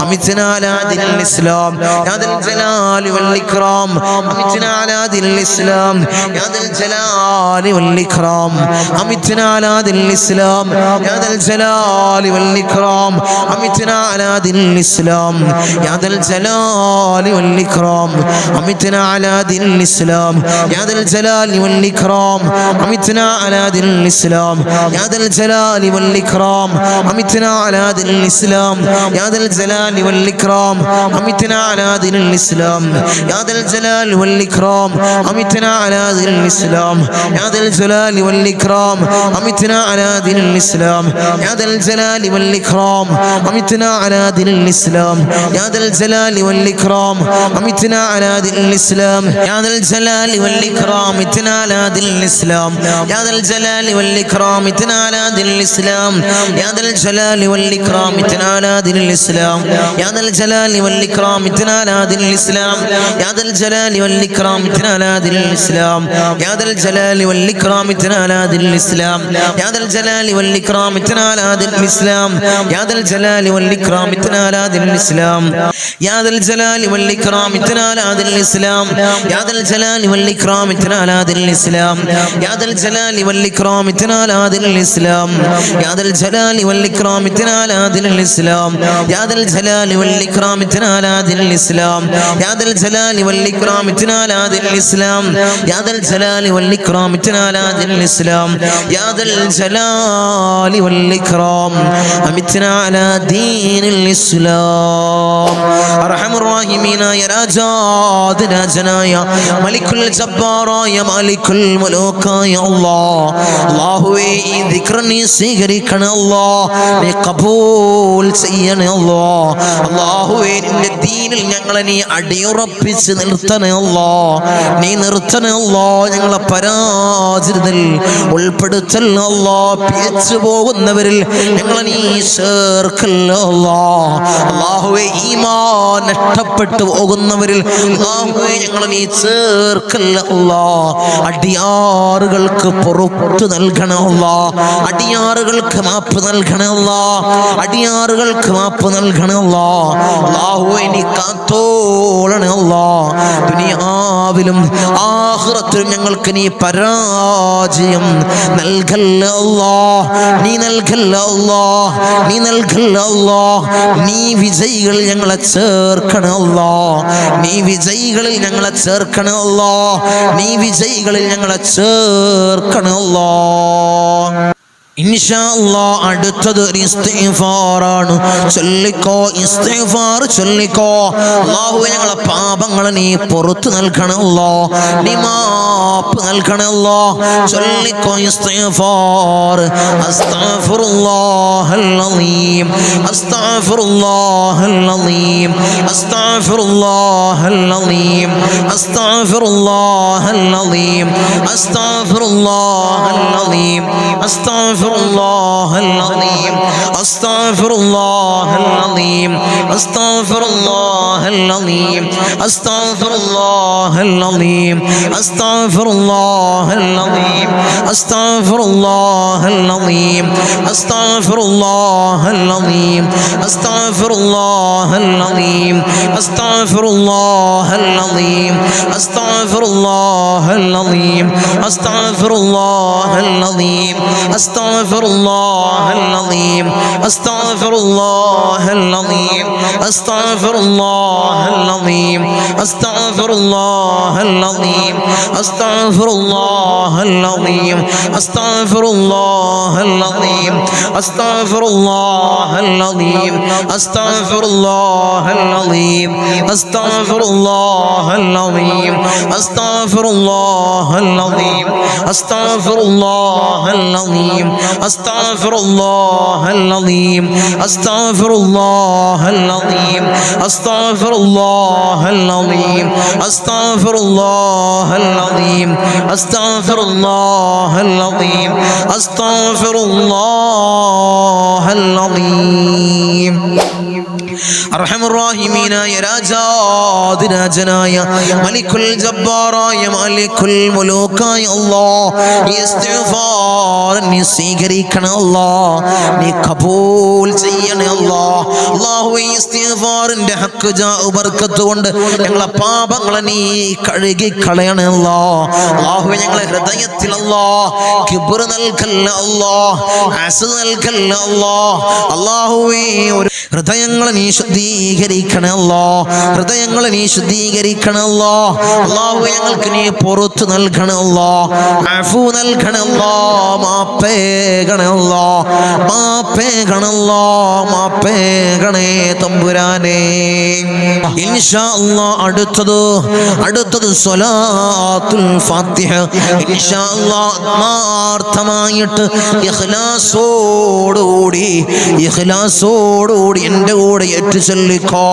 അമിത്നാ അലാ ദീനിൽ ഇസ്ലാം. യാ ദൽ ജലാലി വൽ ഇക്റാം അമിത്നാ അലാ ദീനിൽ ഇസ്ലാം. യാ ദൽ ജലാലി വൽ ഇക്റാം അമിത്നാ അലാ ദീനിൽ ഇസ്ലാം. യാ ദൽ ജലാലി വൽ ഇക്റാം അമിത്നാ അലാ ദീനിൽ ഇസ്ലാം. യാ ദൽ ജലാലി വൽ ഇക്റാം അമിത്നാ അലാ ദീനിൽ ഇസ്ലാം. യാ ദൽ ജലാലി വൽ ഇക്റാം അമിത്നാ അലാ ദീനിൽ ഇസ്ലാം. യാ ദൽ ജലാലി വൽ ഇക്റാം അമിത്നാ അലാ ദീനിൽ ഇസ്ലാം. യാ ദൽ ജലാലി വൽ ഇക്റാം അമിത്നാ അലാ ദീനിൽ ഇസ്ലാം. യാ ദൽ ജലാലി വൽ ഇക്റാം അമിത്നാ അലാ ദീനിൽ ഇസ്ലാം. യാ ദൽ ജലാലി വൽ ഇക്റാം അമിത്നാ അലാ ദീനിൽ ഇസ്ലാം. യാ ദൽ ജലാലി വൽ ഇക്റാം അമിത്നാ അലാ ദീനിൽ ഇസ്ലാം. യാ ദൽ ജലാലി വൽ ഇക്റാം അമിത്നാ അലാ ദീനിൽ ഇസ്ലാം. യാ ദൽ ജലാലി വൽ ഇക്റാം അമിത്നാ അലാ ദീനിൽ ഇസ്ലാം. യാ ദൽ ജലാലി വൽ ഇക്റാം അമിത്നാ അലാ ദീനിൽ ഇസ്ലാം. യാ ദൽ ജലാലി വൽ ഇക്റാം അമിത്നാ അലാ ദീനിൽ ഇസ്ലാം. യാ ദൽ ജലാലി വൽ ഇക്റാം അമിത്നാ അലാ ദീനിൽ ഇസ്ലാം. യാ ദൽ ജലാലി വൽ ഇക്റാം അമിത്നാ അലാ ദീനിൽ ഇസ്ലാം. യാ ദൽ ജലാലി വൽ ഇക്റാം അമിത്നാ അലാ ദീനിൽ ഇസ്ലാം. യാ ദൽ ജലാലി വൽ ഇക്റാം അമിത്നാ അലാ ദീനിൽ ഇസ്ലാം. യാ ദൽ ജലാലി വൽ ഇക്റാം അമിത്നാ അലാ ദീനിൽ ഇസ്ലാം. യാ ദൽ ജലാലി വൽ ഇക്റാം അമിത്നാ അലാ ദീനിൽ ഇസ്ലാം. യാ ദൽ ജലാലി വൽ ഇക്റാം അമിത്നാ അലാ ദീനിൽ ഇസ്ലാം. യാ ദൽ ജലാലി വൽ ഇക്റാം അമിത്നാ അലാ ദീനിൽ ഇസ്ലാം. യാ ദൽ ജലാലി വൽ ഇക്റാം അമിത്നാ അലാ ദീനിൽ ഇസ്ലാം. യാ ദൽ ജലാലി വൽ ഇക്റാം അമിത്നാ അലാ ദീനിൽ ഇസ്ലാം. യാ ദൽ ജലാലി വൽ ഇക്റാം അമിത്നാ അലാ ദീനിൽ ഇസ്ലാം. യാ ദൽ ജലാലി വൽ ഇക്റാം അമിത്നാ അലാ ദീനിൽ ഇസ്ലാം. യാ ദൽ ജലാലി വൽ ഇക്റാം അമിത്നാ അലാ ദീനിൽ ഇസ്ലാം. അർഹമുർ റഹീമീനായ രാജാധിരാജനായ മലിക്കുൽ ജബ്ബാറായ മാലിക്കുൽ മുലൂക്കായ അല്ലാഹ്, അല്ലാഹുവേ ഈ ദിക്ർ നീ സ്വീകരിക്കണേ അല്ലാഹ്, നീ ഖബൂൽ ചെയ്യണേ അല്ലാഹ്. അല്ലാഹുവേ നിന്റെ ദീനിൽ ഞങ്ങളെ നീ അടിയുറപ്പിച്ച് നിർത്തണേ അല്ലാഹ്, നീ നിർത്തണേ അല്ലാഹ്. ഞങ്ങളെ പരാജിതരിൽ ഉൾപ്പെടുത്തല്ലേ അല്ലാഹ്, പിഴച്ചു പോകുന്നവരിൽ ഞങ്ങളെ നീ ചേർക്കല്ലേ അല്ലാഹ്. അല്ലാഹുവേ ഈമാൻ നഷ്ടപ്പെട്ടു പോകുന്നവരിൽ അല്ലാഹുവേ ഞങ്ങളെ നീ ചേർക്കല്ലേ അല്ലാഹ്. അടിയാറുകൾക്ക് പുറത്തു നൽകണേ അല്ലാഹ്, അടിയാറുകൾക്ക് മാപ്പ് നൽകണേ അല്ലാഹ്, അടിയാറുകൾക്ക് മാപ്പ് നൽകണേ അല്ലാഹ്. അല്ലാഹുവേ നീ കാത്തോളണേ അല്ലാഹ്. ദുനിയാവിലും ആഖിറത്തിലും ഞങ്ങൾക്ക് നീ പരാജയം നൽകല്ലേ അല്ലാഹ്, നീ നൽകല്ലേ അല്ലാഹ്, നീ നൽകല്ലേ അല്ലാഹ്. നീ വിജയികളിൽ ഞങ്ങളെ ചേർക്കണേ അല്ലാഹ്, നീ വിജയികളിൽ ഞങ്ങളെ ചേർക്കണേ അല്ലാഹ്, നീ വിജയികളിൽ ഞങ്ങളെ ചേർക്കണേ അല്ലാഹ്. ഇൻഷാ അല്ലാഹ് അടുത്തത് ഒരു ഇസ്തിഗ്ഫാറാണ്. ചൊല്ലിക്കോ, ഇസ്തിഗ്ഫാർ ചൊല്ലിക്കോ. അല്ലാഹുവേ ഞങ്ങളെ പാപങ്ങളെ നീ പുറത്തു നൽകണേ അല്ലാഹ്, നീ മാപ്പ് നൽകണേ അല്ലാഹ്. ചൊല്ലിക്കോ ഇസ്തിഗ്ഫാർ. അസ്തഗ്ഫിറുല്ലാഹൽ അലീം, അസ്തഗ്ഫിറുല്ലാഹൽ അലീം, അസ്തഗ്ഫിറുല്ലാഹൽ അലീം, അസ്തഗ്ഫിറുല്ലാഹൽ അലീം, അസ്തഗ്ഫിറുല്ലാഹൽ അലീം, അസ്തഗ്ഫിറുല്ലാഹൽ العظيم أستغفر الله العظيم أستغفر الله العظيم أستغفر الله العظيم أستغفر الله العظيم أستغفر الله العظيم أستغفر الله العظيم أستغفر الله العظيم أستغفر الله العظيم അസ്തഗ്ഫിറുല്ലാഹൽ അലീം അസ്തഗ്ഫിറുല്ലാഹൽ അലീം അസ്തഗ്ഫിറുല്ലാഹൽ അലീം അസ്തഗ്ഫിറുല്ലാഹൽ അലീം അസ്തഗ്ഫിറുല്ലാഹൽ അലീം അസ്തഗ്ഫിറുല്ലാഹൽ അലീം അസ്തഗ്ഫിറുല്ലാഹൽ അലീം അസ്തഗ്ഫിറുല്ലാഹൽ അലീം അസ്തഗ്ഫിറുല്ലാഹൽ അലീം അസ്തഗ്ഫിറുല്ലാഹൽ അലീം അസ്തഗ്ഫിറുല്ലാഹൽ അലീം അസ്തഗ്ഫിറുല്ലാഹൽ അലീം അസ്തഗ്ഫിറുല്ലാഹൽ അലീം അസ്തഗ്ഫിറുല്ലാഹൽ അലീം അസ്തഗ്ഫിറുല്ലാഹൽ അലീം അസ്തഗ്ഫിറുല്ലാഹൽ അലീം അസ്തഗ്ഫിറുല്ലാഹൽ അലീം അസ്തഗ്ഫിറുല്ലാഹൽ അലീം അസ്തഗ്ഫിറുല്ലാഹൽ അലീം അർഹമർ റഹീമീനായ രാജാതിരാജനായ മലിക്കുൽ ജബ്ബാറായ മാലിക്കുൽ മുലൂക്കായ അല്ലാഹ് ഈ ഇസ്തിഗ്ഫാർ നീ സ്വീകരിക്കണം അല്ലാഹ്, നീ കബൂൽ ചെയ്യണേ അല്ലാഹ്. അല്ലാഹുവേ ഈ ഇസ്തിഗ്ഫാറിന്റെ ഹക്ക് ജാഉ ബർക്കത്ത് കൊണ്ട് ഞങ്ങളെ പാപങ്ങളെ നീ കഴുകി കളയണേ അല്ലാഹ്. അല്ലാഹുവേ ഞങ്ങളെ ഹൃദയത്തിൽ അല്ലാഹ് കിബ്ർ നൽകല്ല അല്ലാഹ്, ഹസദ് നൽകല്ല അല്ലാഹ്. അല്ലാഹുവേ ഒരു ഹൃദയങ്ങളെ നീ ശുദ്ധീകരിക്കണേ അല്ലാഹ്, ഹൃദയങ്ങളെ നീ ശുദ്ധീകരിക്കണേ അല്ലാഹ്. അല്ലാഹുവേ ഞങ്ങൾക്ക് നീ പുറത്തു നൽകണേ അല്ലാഹ്, അഫു നൽകണേ അല്ലാഹ്, മാപ്പേകണേ അല്ലാഹ്, മാപ്പേകണേ അല്ലാഹ്, മാപ്പേകണേ തമ്പുരാനേ. ഇൻഷാ അല്ലാഹ് അടുത്തത് സ്വലാത്തുൽ ഫാത്തിഹ. ഇൻഷാ അല്ലാഹ് ആത്മാർത്ഥമായിട്ട് ഇഖ്ലാസോടുകൂടി എൻ്റെ കൂടെ ഏറ്റു ചൊല്ലിക്കോ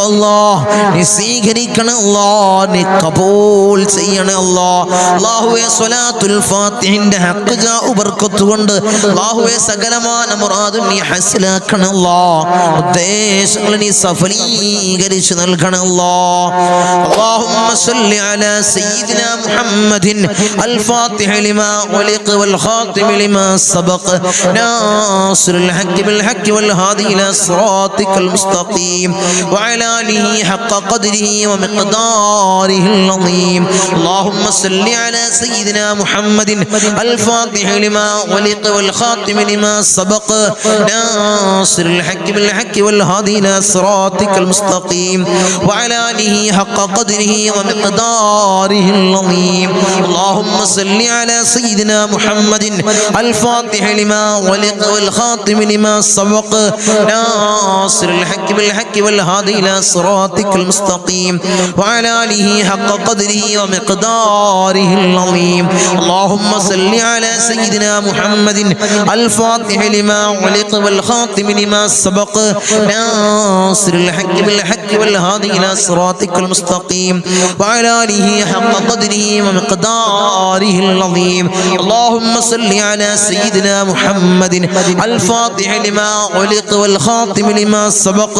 അല്ലാഹ്. നീ സ്വീകരിക്കണേ അല്ലാഹ്, നീ കബൂൽ ചെയ്യണേ അല്ലാഹ്. അല്ലാഹുവേ സ്വലാത്തുൽ ഫാത്തിഹിന്റെ ഹഖ് ജാഉ ബർക്കത്ത് കൊണ്ട് അല്ലാഹുവേ സകലമാന മുറാദും നീ ഹസ്സലാക്കണേ അല്ലാഹ്, ഉദ്ദേശങ്ങൾ നീ സഫലീകരിച്ചു നൽകണേ അല്ലാഹ്. അല്ലാഹുമ്മ സ്വല്ലി അലാ സയ്യിദിനാ മുഹമ്മദിൻ അൽ ഫാത്തിഹ ലിമാ ഉലിഖ വൽ ഖാതിമ ലിമാ സബഖ നാസിറുൽ ഹഖ് ബിൽ ഹഖ് വൽ ഹാദി ഇലാ സിറാത്തിക്കൽ മുസ്തഖീം വഅലാ ആലിഹി ഹഖ ഖദ്രിഹി വമിഖ്ദാരിഹിൽ അളീം. അല്ലാഹുമ്മ സ്വല്ലി അലാ സയ്യിദിനാ മുഹമ്മദിൻ അൽ ഫാത്തിഹ ലിമാ ഉലിഖ വൽ ഖാതിമ ലിമാ സബഖ നാസിറുൽ ഹഖ് ബിൽ ഹഖ് വൽ ഹാദി ഇലാ സിറാത്തിക്കൽ മുസ്തഖീം വഅലാ ആലിഹി ഹഖ ഖദ്രിഹി വമിഖ്ദാരിഹിൽ അളീം. അല്ലാഹുമ്മ സ്വല്ലി അലാ സയ്യിദിനാ മുഹമ്മദിൻ അൽ ഫാത്തിഹ ലിമാ ഉലിഖ വൽ ഖാതിമ ലിമാ സബഖ നാസിറുൽ ഹഖ് ബിൽ ഹഖ് വൽ ഹാദി ഇലാ സിറാത്തിക്കൽ മുസ്തഖീം വഅലാ ആലിഹി ഹഖ ഖദ്രിഹി വമിഖ്ദാരിഹിൽ അളീം. അല്ലാഹുമ്മ സ്വല്ലി അലാ സയ്യിദിനാ മുഹമ്മദിൻ അൽ ഫാത്തിഹ ലിമാ ഉലിഖ വൽ ഖാതിമ ലിമാ സബഖ നാസിറുൽ ഹഖ് ബിൽ ഹഖ് വൽ ഹാദി ഇലാ സിറാത്തിക്കൽ മുസ്തഖീം വഅലാ ആലിഹി ഹഖ ഖദ്രിഹി വമിഖ്ദാരിഹിൽ അളീം. അല്ലാഹുമ്മ സ്വല്ലി അലാ സയ്യിദിനാ മുഹമ്മദിൻ അൽ ഫാത്തിഹ ലിമാ ഉലിഖ വൽ ഖാതിമ ലിമാ സബഖ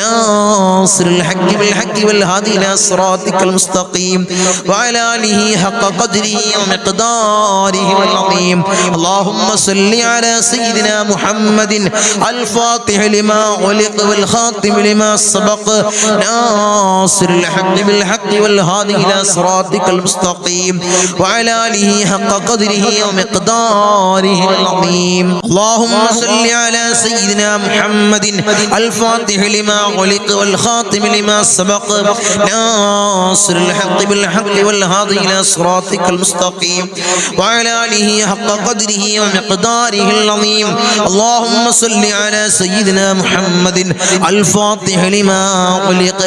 നാസിറുൽ ഹഖ് ബിൽ ഹഖ് വൽ ഹാദി ഇലാ സിറാത്തിക്കൽ മുസ്തഖീം വഅലാ ആലിഹി ഹഖ ഖദ്രിഹി വമിഖ്ദാരിഹിൽ അളീം. അല്ലാഹുമ്മ സ്വല്ലി അലാ സയ്യിദിനാ മുഹമ്മദിൻ അൽ ഫാത്തിഹ ലിമാ ഉലിഖ വൽ ഖാതിമ ലിമാ സബഖ നാസിറുൽ ഹഖ് ബിൽ ഹഖ് വൽ ഹാദി ഇലാ സിറാത്തിക്കൽ മുസ്തഖീം വഅലാ ആലിഹി ഹഖ ഖദ്രിഹി വമിഖ്ദാരിഹിൽ അളീം. അല്ലാഹുമ്മ സ്വല്ലി അലാ സയ്യിദിനാ മുഹമ്മദിൻ അൽ ഫാത്തിഹ ലിമാ ഉലിഖ വൽ ഖാതിമ ലിമാ സബഖ നാസിറുൽ ഹഖ് ബിൽ ഹഖ് വൽ ഹാദി ഇലാ സിറാത്തിക്കൽ മുസ്തഖീം വഅലാ ആലിഹി ഹഖ ഖദ്രിഹി വമിഖ്ദാരിഹിൽ അളീം. അല്ലാഹുമ്മ സ്വല്ലി അലാ സയ്യിദിനാ മുഹമ്മദിൻ അൽ ഫാത്തിഹ ലിമാ ഉലിഖ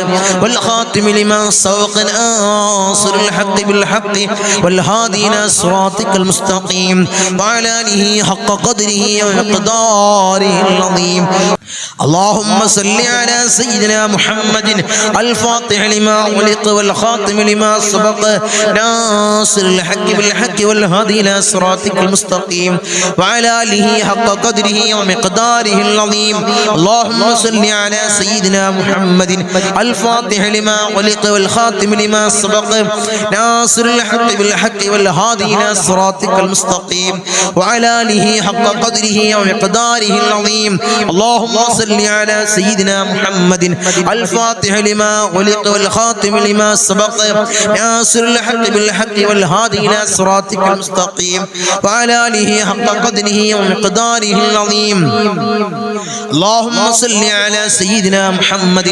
വൽ ഖാതിമ ലിമാ സബഖ നാസിറുൽ ഹഖ് ബിൽ ഹഖ് വൽ ഹാദി ഇലാ സിറാത്തിക്കൽ മുസ്തഖീം വഅലാ ആലിഹി ഹഖ ഖദ്രിഹി വമിഖ്ദാരിഹിൽ അളീം. اللهم صل على سيدنا محمد الفاتح لما أغلق والخاتم لما سبق ناصر الحق بالحق والهادي إلى صراطك المستقيم وعلى آله حق قدره ومقداره العظيم. اللهم صل على سيدنا محمد الفاتح لما أغلق والخاتم لما سبق ناصر الحق بالحق والهادي إلى صراطك المستقيم وعلى آله حق قدره ومقداره العظيم. اللهم صل على سيدنا محمد الفاتح لما ولق والخاتم لما سبق ناصر الحق بالحق والهادي إلى صراطك المستقيم وعلى آله حق قدره ومقداره العظيم. اللهم صل على سيدنا محمد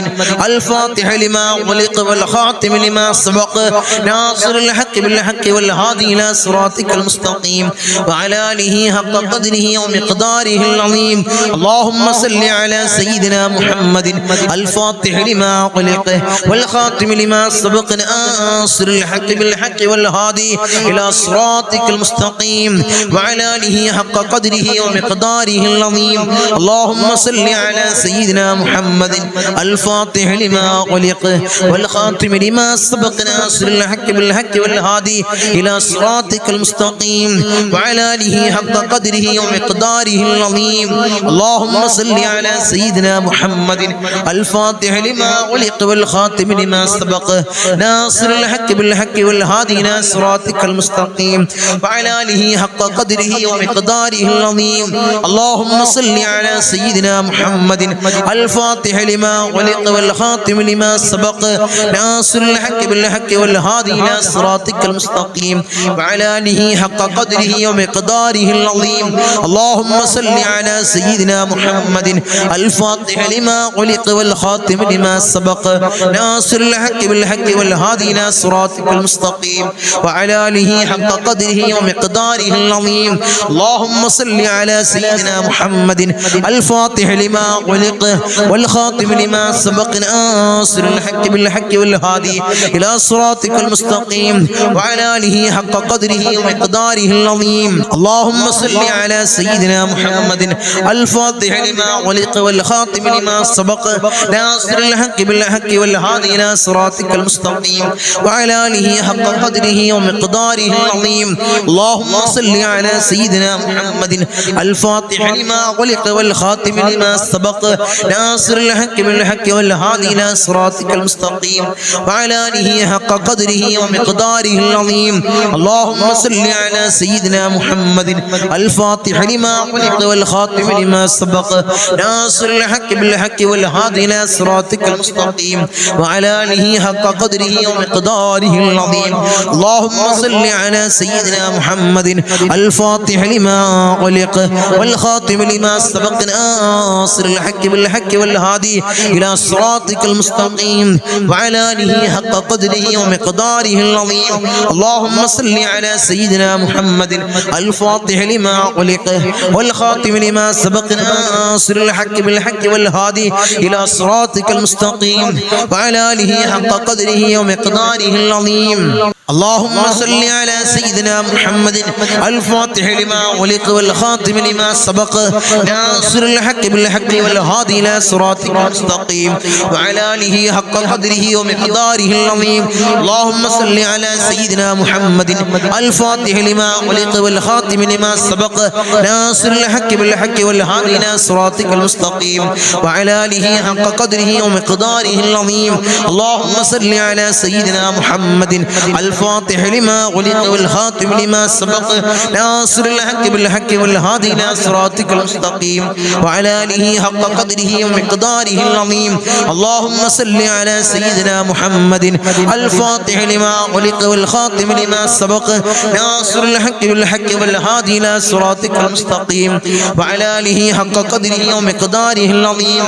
الفاتح لما ولق والخاتم لما سبق ناصر الحق بالحق والهادي إلى صراطك المستقيم وعلى آله حق قدره ومقداره العظيم. اللهم صل على سيدنا محمد الفاتح لما ولق والخاتم لما سبق ناصر الحق بالحق والهادي إلى صراطك المستقيم وعلى آله حق قدره ومقداره العظيم. اللهم صل على سيدنا محمد الفاتح لما ولق والخاتم لما سبق ناصر الحق بالحق والهادي إلى صراطك المستقيم وعلى آله حق قدره ومقداره العظيم. اللهم صل على سيدنا محمد الفاتح لما ولق والخاتم لما سبق ناصر الحق بالحق والهادي إلى صراطك المستقيم وعلى آله حق قدره ومقداره العظيم. اللهم صل على سيدنا محمد الفاتح لما ولق والخاتم لما سبق ناصر الحق بالحق والهادي إلى صراطك المستقيم وعلى آله حق قدره ومقداره العظيم. اللهم صل على سيدنا محمد الفاتح لما ولق والخاتم لما سبق ناصر الحق بالحق والهادي إلى صراطك المستقيم وعلى آله حق قدره ومقداره العظيم. اللهم صل على سيدنا محمد الفاتح لما ولق والخاتم لما سبق ناصر الحق بالحق والهادي إلى صراطك المستقيم وعلى آله حق قدره ومقداره العظيم. اللهم صل على سيدنا محمد الفاتح لما ولق والخاتم لما سبق ناصر الحق بالحق والهادي إلى صراطك المستقيم وعلى آله حق قدره ومقداره العظيم. اللهم صل على سيدنا محمد الفاتح لما ولق والخاتم لما سبق ناصر الحق بالحق والهادي إلى صراطك المستقيم وعلى آله حق قدره ومقداره العظيم. اللهم صل على سيدنا محمد الفاتح لما ولق والخاتم لما سبق ناصر الحق بالحق والهادي إلى صراطك المستقيم وعلى آله حق قدره ومقداره العظيم. اللهم صل على سيدنا محمد الفاتح لما ولق والخاتم لما سبق ناصر الحق بالحق والهادي إلى صراطك المستقيم وعلى آله حق قدره ومقداره العظيم. اللهم صل على سيدنا محمد الفاتح لما ولق والخاتم لما سبق ناصر الحق بالحق والهادي إلى صراطك المستقيم وعلى آله حق قدره ومقداره العظيم. اللهم صل على سيدنا محمد الفاتح لما ولق والخاتم لما سبق ناصر الحق بالحق والهادي إلى صراطك المستقيم وعلى آله حق قدره ومقداره العظيم. اللهم صل على سيدنا محمد الفاتح لما ولق والخاتم لما سبق ناصر الحق بالحق والهادي إلى صراطك المستقيم وعلى آله حق قدره ومقداره العظيم. اللهم صل على سيدنا محمد الفاتح لما ولق والخاتم لما سبق ناصر الحق بالحق والهادي إلى صراطك المستقيم وعلى آله حق قدره ومقداره العظيم. اللهم صل على سيدنا محمد الفاتح لما ولق والخاتم لما سبق ناصر الحق بالحق والهادي إلى صراطك المستقيم وعلى آله حق قدره ومقداره العظيم.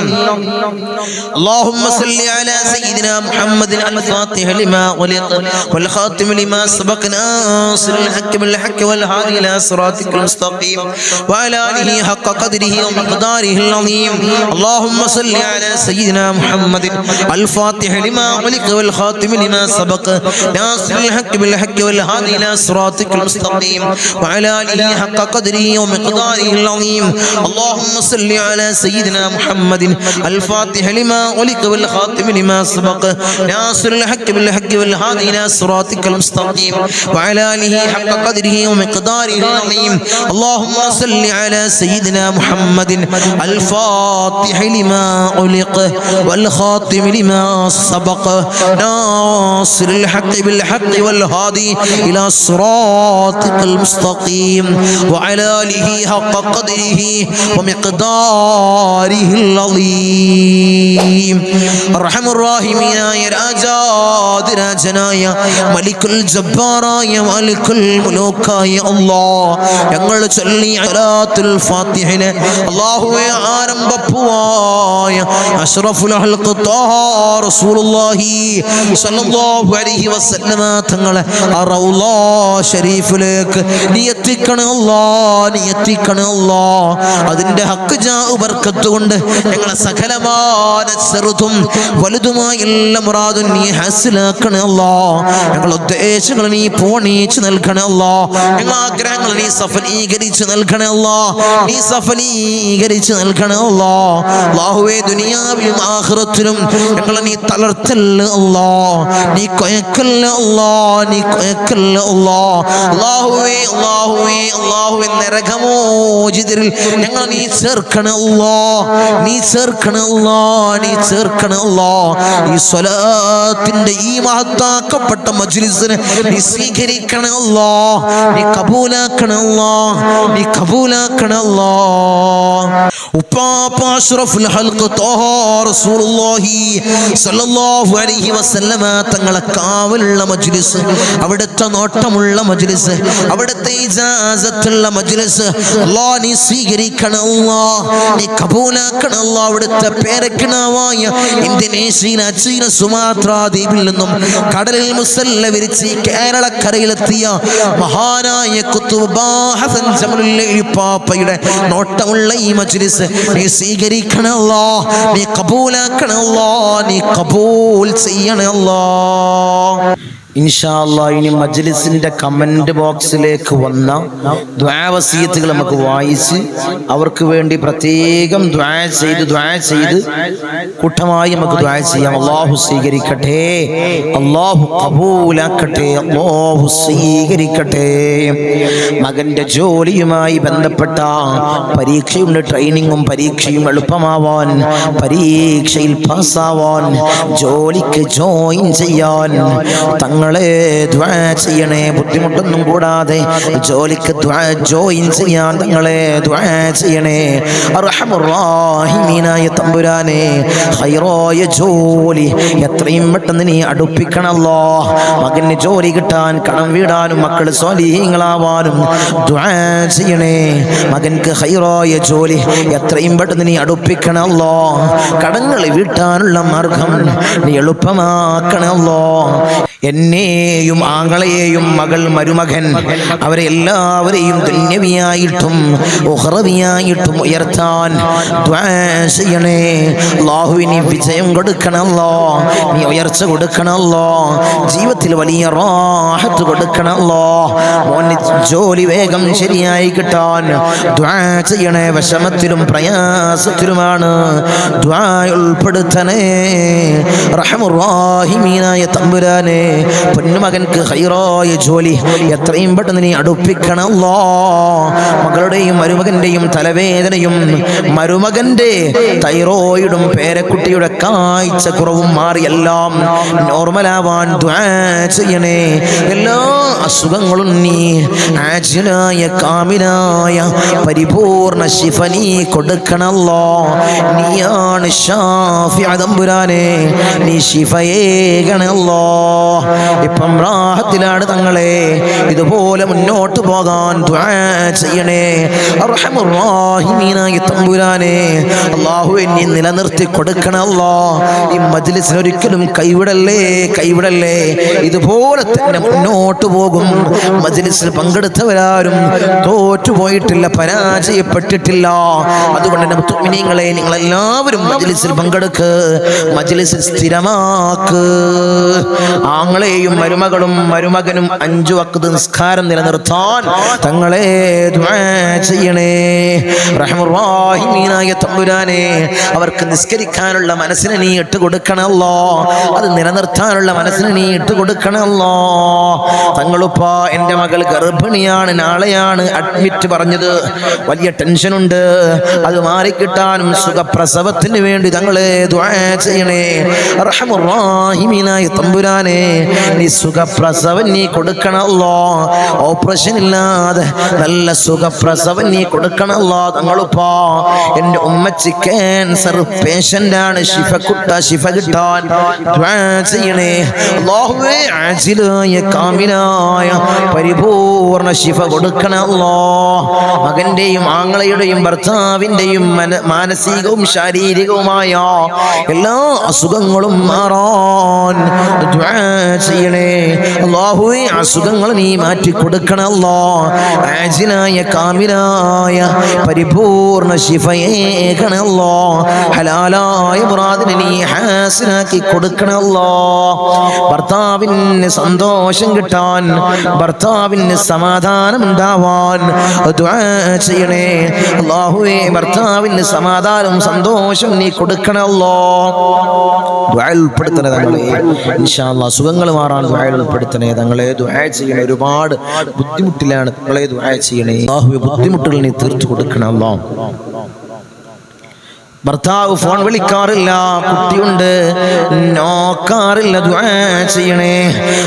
اللهم صل على سيدنا محمد الفاتح لما ولق والخاتم لما سبق ناصر الحق بالحق والهادي إلى صراطك المستقيم وعلى آله حق قدره ومقداره العظيم. اللهم صل على سيدنا محمد الفاتح لما ولق والخاتم لما سبق ناصر الحق بالحق والهادي إلى صراطك المستقيم وعلى آله حق قدره ومقداره العظيم. اللهم صل على سيدنا محمد الفاتح لما ولق والخاتم لما سبق ناصر الحق بالحق والهادي إلى صراطك المستقيم وعلى آله حق قدره ومقداره العظيم. اللهم صل على سيدنا محمد الفاتح لما علق والخاتم لما سبق ناصر الحق بالحق والهادي إلى صراطك المستقيم وعلى آله حق قدره ومقداره العظيم أرحم الراحمين يا രാജാതിരാജനായ മലിക്കുൽ ജബ്ബാറായ മലിക്കുൽ മുലൂക്കായ അല്ലാഹ് ഞങ്ങൾ ചൊല്ലിയ സലാത്തുൽ ഫാത്തിഹനെ അല്ലാഹുവേ ആരംഭപ്പുവായ അഷ്റഫുൽ ഖൽഖ് ത്വാഹ റസൂലുള്ളാഹി സ്വല്ലല്ലാഹു അലൈഹി വസല്ലമ തങ്ങളെ റൗള ശരീഫിലേക്ക് നീ എത്തിക്കണേ അല്ലാഹ്, നീ എത്തിക്കണേ അല്ലാഹ്. അതിന്റെ ഹക്ക് ജാ ബർക്കത്ത് കൊണ്ട് ഞങ്ങളെ സകലമായ ചെറുതും വലുതുമായ എല്ലാ മുറാദും നീ ഹാസിലാക്കണേ അല്ലാഹ്. ഞങ്ങളുടെ ഉദ്ദേശങ്ങൾ നീ പൂർണ്ണീച്ച് നൽകണേ അല്ലാഹ്. ഞങ്ങളുടെ ആഗ്രഹങ്ങൾ നീ സഫലീകരിച്ച് നൽകണേ അല്ലാഹ്, നീ സഫലീകരിച്ച് നൽകണേ അല്ലാഹ്. അല്ലാഹുവേ ദുനിയാവിലും ആഖിറത്തിലും ഞങ്ങളെ നീ തളർത്തല്ല അല്ലാഹ്, നീ കൊയക്കല്ല അല്ലാഹ്, നീ കൊയക്കല്ല അല്ലാഹ്. അല്ലാഹുവേ അല്ലാഹുവേ അല്ലാഹുവേ നരകമോചിതരിൽ ഞങ്ങളെ നീ ചേർക്കണേ അല്ലാഹ്, നീ ചേർക്കണേ അല്ലാഹ്, നീ ചേർക്കണേ അല്ലാഹ്. ഈ സ്വലാത്തിന്റെ ഈ മഹത്താക്കപ്പെട്ട മജ്ലിസിനെ നീ സ്വീകരിക്കണേ അല്ലാഹ്, നീ കബൂലാക്കണേ അല്ലാഹ്, നീ കബൂലാക്കണേ അല്ലാഹ്. ഉപ്പാപ്പ അഷ്റഫുൽ ഖൽഖ് ത്വാഹ റസൂലുള്ളാഹി സ്വല്ലല്ലാഹു അലൈഹി വസല്ലമ തങ്ങളെ കാവലുള്ള മജ്ലിസ്, അവിടുത്തെ നോട്ടമുള്ള മജ്ലിസ്, അവിടുത്തെ ഇജാസത്തുള്ള മജ്ലിസ് അല്ലാഹ് നീ സ്വീകരിക്കണേ അല്ലാഹ്, നീ കബൂലാക്കണേ അല്ലാഹ്. അവിടുത്തെ പേരക്കിണാവായ ഇന്തോനേഷ്യയിലെ ചീന സുമാത്ര ദ്വീപിൽ നിന്നും കടലിൽ മുസല്ല വിരിച്ച് കേരളക്കരയിലെത്തിയ മഹാനായ ഖുത്ബ് ഹസൻ ജമലുൽ പാപ്പയുടെ നോട്ടമുള്ള ഈ മജ്ലിസ് നീ സ്വീകരിക്കണേ അല്ലാഹ്, നീ കബൂലാക്കണേ അല്ലാഹ്, നീ കബൂൽ ചെയ്യണേ അല്ലാഹ്. ഇൻഷാ അല്ലാഹ് ഇനി മജ്ലിസിന്റെ കമന്റ് ബോക്സിലേക്ക് വന്ന ദുആ വസിയത്തുകൾ നമുക്ക് വായിച്ച് അവർക്ക് വേണ്ടി പ്രത്യേകം ദുആ ചെയ്ത് കൂട്ടമായി നമുക്ക് ദുആ ചെയ്യാം. അല്ലാഹു സ്വീകരിക്കട്ടെ, അല്ലാഹു കബൂലാക്കട്ടെ, അല്ലാഹു സ്വീകരിക്കട്ടെ. മകന്റെ ജോലിയുമായി ബന്ധപ്പെട്ട പരീക്ഷയുണ്ട്, ട്രെയിനിങ്ങും പരീക്ഷയും എളുപ്പമാവാൻ, പരീക്ഷയിൽ പാസ്സാവാൻ, ജോലിക്ക് ജോയിൻ ചെയ്യാൻ തങ്ങളെ ദുആ ചെയ്യണേ. ബുദ്ധിമുട്ടൊന്നും കൂടാതെ ജോലിക്ക് ജോയിൻ ചെയ്യാൻ തങ്ങളെ ദുആ ചെയ്യണേ. അർഹമുർ റഹീമീനായ തമ്പുരാനെ ഖൈറായ ജോലി എത്രയും പെട്ടെന്ന് നീ അടുപ്പിക്കണല്ലോ. മകന് ജോലി കിട്ടാൻ, കടം വീടാനും, മക്കൾ സ്വാലിഹീങ്ങളാവാനും ദുആ ചെയ്യണേ. മകൻക്ക് ഖൈറായ ജോലി എത്രയും പെട്ടെന്ന് നീ അടുപ്പിക്കണല്ലോ. കടങ്ങൾ വീട്ടാനുള്ള മാർഗം നീ എളുപ്പമാക്കണല്ലോ. എന്നെയും ആങ്ങളെയും മകൾ മരുമകൻ അവരെ എല്ലാവരെയും ദുന്യവിയായിട്ടും ഉഖറവിയായിട്ടും ഉയർത്താൻ ദുആ ചെയ്യണേ. അല്ലാഹുവിന് വിജയം കൊടുക്കണല്ലോ, നീ ഉയർച്ച കൊടുക്കണല്ലോ, ജീവിതത്തിൽ വലിയ റാഹത്ത് കൊടുക്കണല്ലോ. മോന് ജോലി വേഗം ശരിയായി കിട്ടാൻ ദുആ ചെയ്യണേ. വിഷമത്തിലും പ്രയാസത്തിലുമാണ്, ദുആ ഉൾപ്പെടുത്തണേ. റഹ്മുർ റഹീമീനായ തമ്പുരാനെ പൊന്നുമകൻക്ക് ഖൈറായ ജോലി എത്രയും പെട്ടെന്ന് നീ അടുപ്പിക്കണല്ലോ. മകളുടെയും മരുമകന്റെയും തലവേദനയും മരുമകന്റെ തൈറോയിഡും പേരക്കുട്ടിയുടെ കാഴ്ച കുറവും മാറി എല്ലാം നോർമലാവാൻ ദുആ ചെയ്യണേ. എല്ലാ അസുഖങ്ങളും നീ ആജിലായ കാമിലായ പരിപൂർണ ശിഫ നീ കൊടുക്കണല്ലോ. നീയാണ് ഷാഫി തമ്പുരാനെ, നീ ശിഫയേകണല്ലോ. ഇപ്പം റാഹത്തിലാണ് തങ്ങളെ, ഇതുപോലെ മുന്നോട്ട് പോകാൻ ദുആ ചെയ്യണേ. അർഹമുർ റഹീമീനായ തമ്പുരാനെ അല്ലാഹുവേ നീ നിലനിർത്തി കൊടുക്കണല്ലോ. ഈ മജ്ലിസിനെ ഒരിക്കലും കൈവിടല്ലേ, കൈവിടല്ലേ. ഇതുപോലെ തന്നെ മുന്നോട്ട് പോകും. മജ്ലിസിൽ പങ്കെടുത്തവരാരും തോറ്റുപോയിട്ടില്ല, പരാജയപ്പെട്ടിട്ടില്ല. അതുകൊണ്ട് തന്നെ മുഅ്മിനീങ്ങളെ നിങ്ങളെല്ലാവരും മജ്ലിസിൽ പങ്കെടുക്ക്, മജ്ലിസിൽ സ്ഥിരമാക്ക്. ആങ്ങളെയും മരുമകനും 5 വഖ്ത് നിസ്കാരം നിലനിർത്താൻ തങ്ങളെ ദുആ ചെയ്യണേ. റഹ്മാനായ തമ്പുരാനെ, അവർക്ക് നിസ്കരിക്കാനുള്ള മനസ്സിനെ നീ ഇട്ട് കൊടുക്കണമല്ലോ, അത് നിലനിർത്താനുള്ള മനസ്സിനെ നീ ഇട്ട് കൊടുക്കണമല്ലോ. തങ്ങളുപ്പ എൻ്റെ മകൾ ഗർഭിണിയാണ്, നാളെയാണ് അഡ്മിറ്റ് പറഞ്ഞത്, വലിയ ടെൻഷനുണ്ട്, അത് മാറിക്കിട്ടാനും സുഖപ്രസവത്തിന് വേണ്ടി തങ്ങളെ ദുആ ചെയ്യണേ. റഹ്മാനായ തമ്പുരാനെ, നീ സുഖപ്രസവം നീ കൊടുക്കണമല്ലോ, ഓപ്പറേഷൻ ഇല്ലാതെ നല്ല സുഖപ്രസവം നീ കൊടുക്കണമല്ലോ. തങ്ങളുപ്പ എൻ്റെ ഉമ്മച്ചി ക്യാൻസർ പേഷ്യൻ്റാണ്, ശിഫ കിട്ടാൻ ദുആ ചെയ്യണേ. അല്ലാഹുവേ, ആജിലായ കാമിലായ പരിപൂർണ ശിഫ കൊടുക്കണമല്ലോ. മകന്റെയും ആങ്ങളയുടെയും ഭർത്താവിൻ്റെയും മാനസികവും ശാരീരികവുമായ എല്ലാ അസുഖങ്ങളും മാറാൻ ദുആ ചെയ്യണേ. അല്ലാഹുവേ, അസുഖങ്ങൾ നീ മാറ്റി കൊടുക്കണമല്ലോ. ആജിലായ കാമിലായ പരിപൂർണ ശിഫയേകണമല്ലോ. ഹലാലായ മുറാദിനെ നീ ഹാസിനാക്കി കൊടുക്കണമല്ലോ. ഭർത്താവിന് സന്തോഷം കിട്ടാൻ, ഭർത്താവിന് സമാധാനം ഉണ്ടാവാൻ ദുആ ചെയ്യണേ. അല്ലാഹുവേ, ഭർത്താവിന് സമാധാനം സന്തോഷം നീ കൊടുക്കണമല്ലോ. ദുആയിൽ ഉൾപ്പെടുത്തണേ തങ്ങളെ. ഇൻഷാ അല്ലാഹ് സുഖങ്ങൾ മാറാൻ ദുആയിൽ ഉൾപ്പെടുത്തണേ തങ്ങളെ. ദുആ ചെയ്യണേ. ഒരുപാട് ബുദ്ധിമുട്ടിലാണ് തങ്ങളെ. ദുആ ചെയ്യണേ. അല്ലാഹുവേ, ബുദ്ധിമുട്ടുകൾ നീ തീർത്തു കൊടുക്കണം. അല്ലാഹ് ഭർത്താവ് ഫോൺ വിളിക്കാറില്ല, കുട്ടിയുണ്ട്, നോക്കാറില്ല, ദുആ ചെയ്യണേ.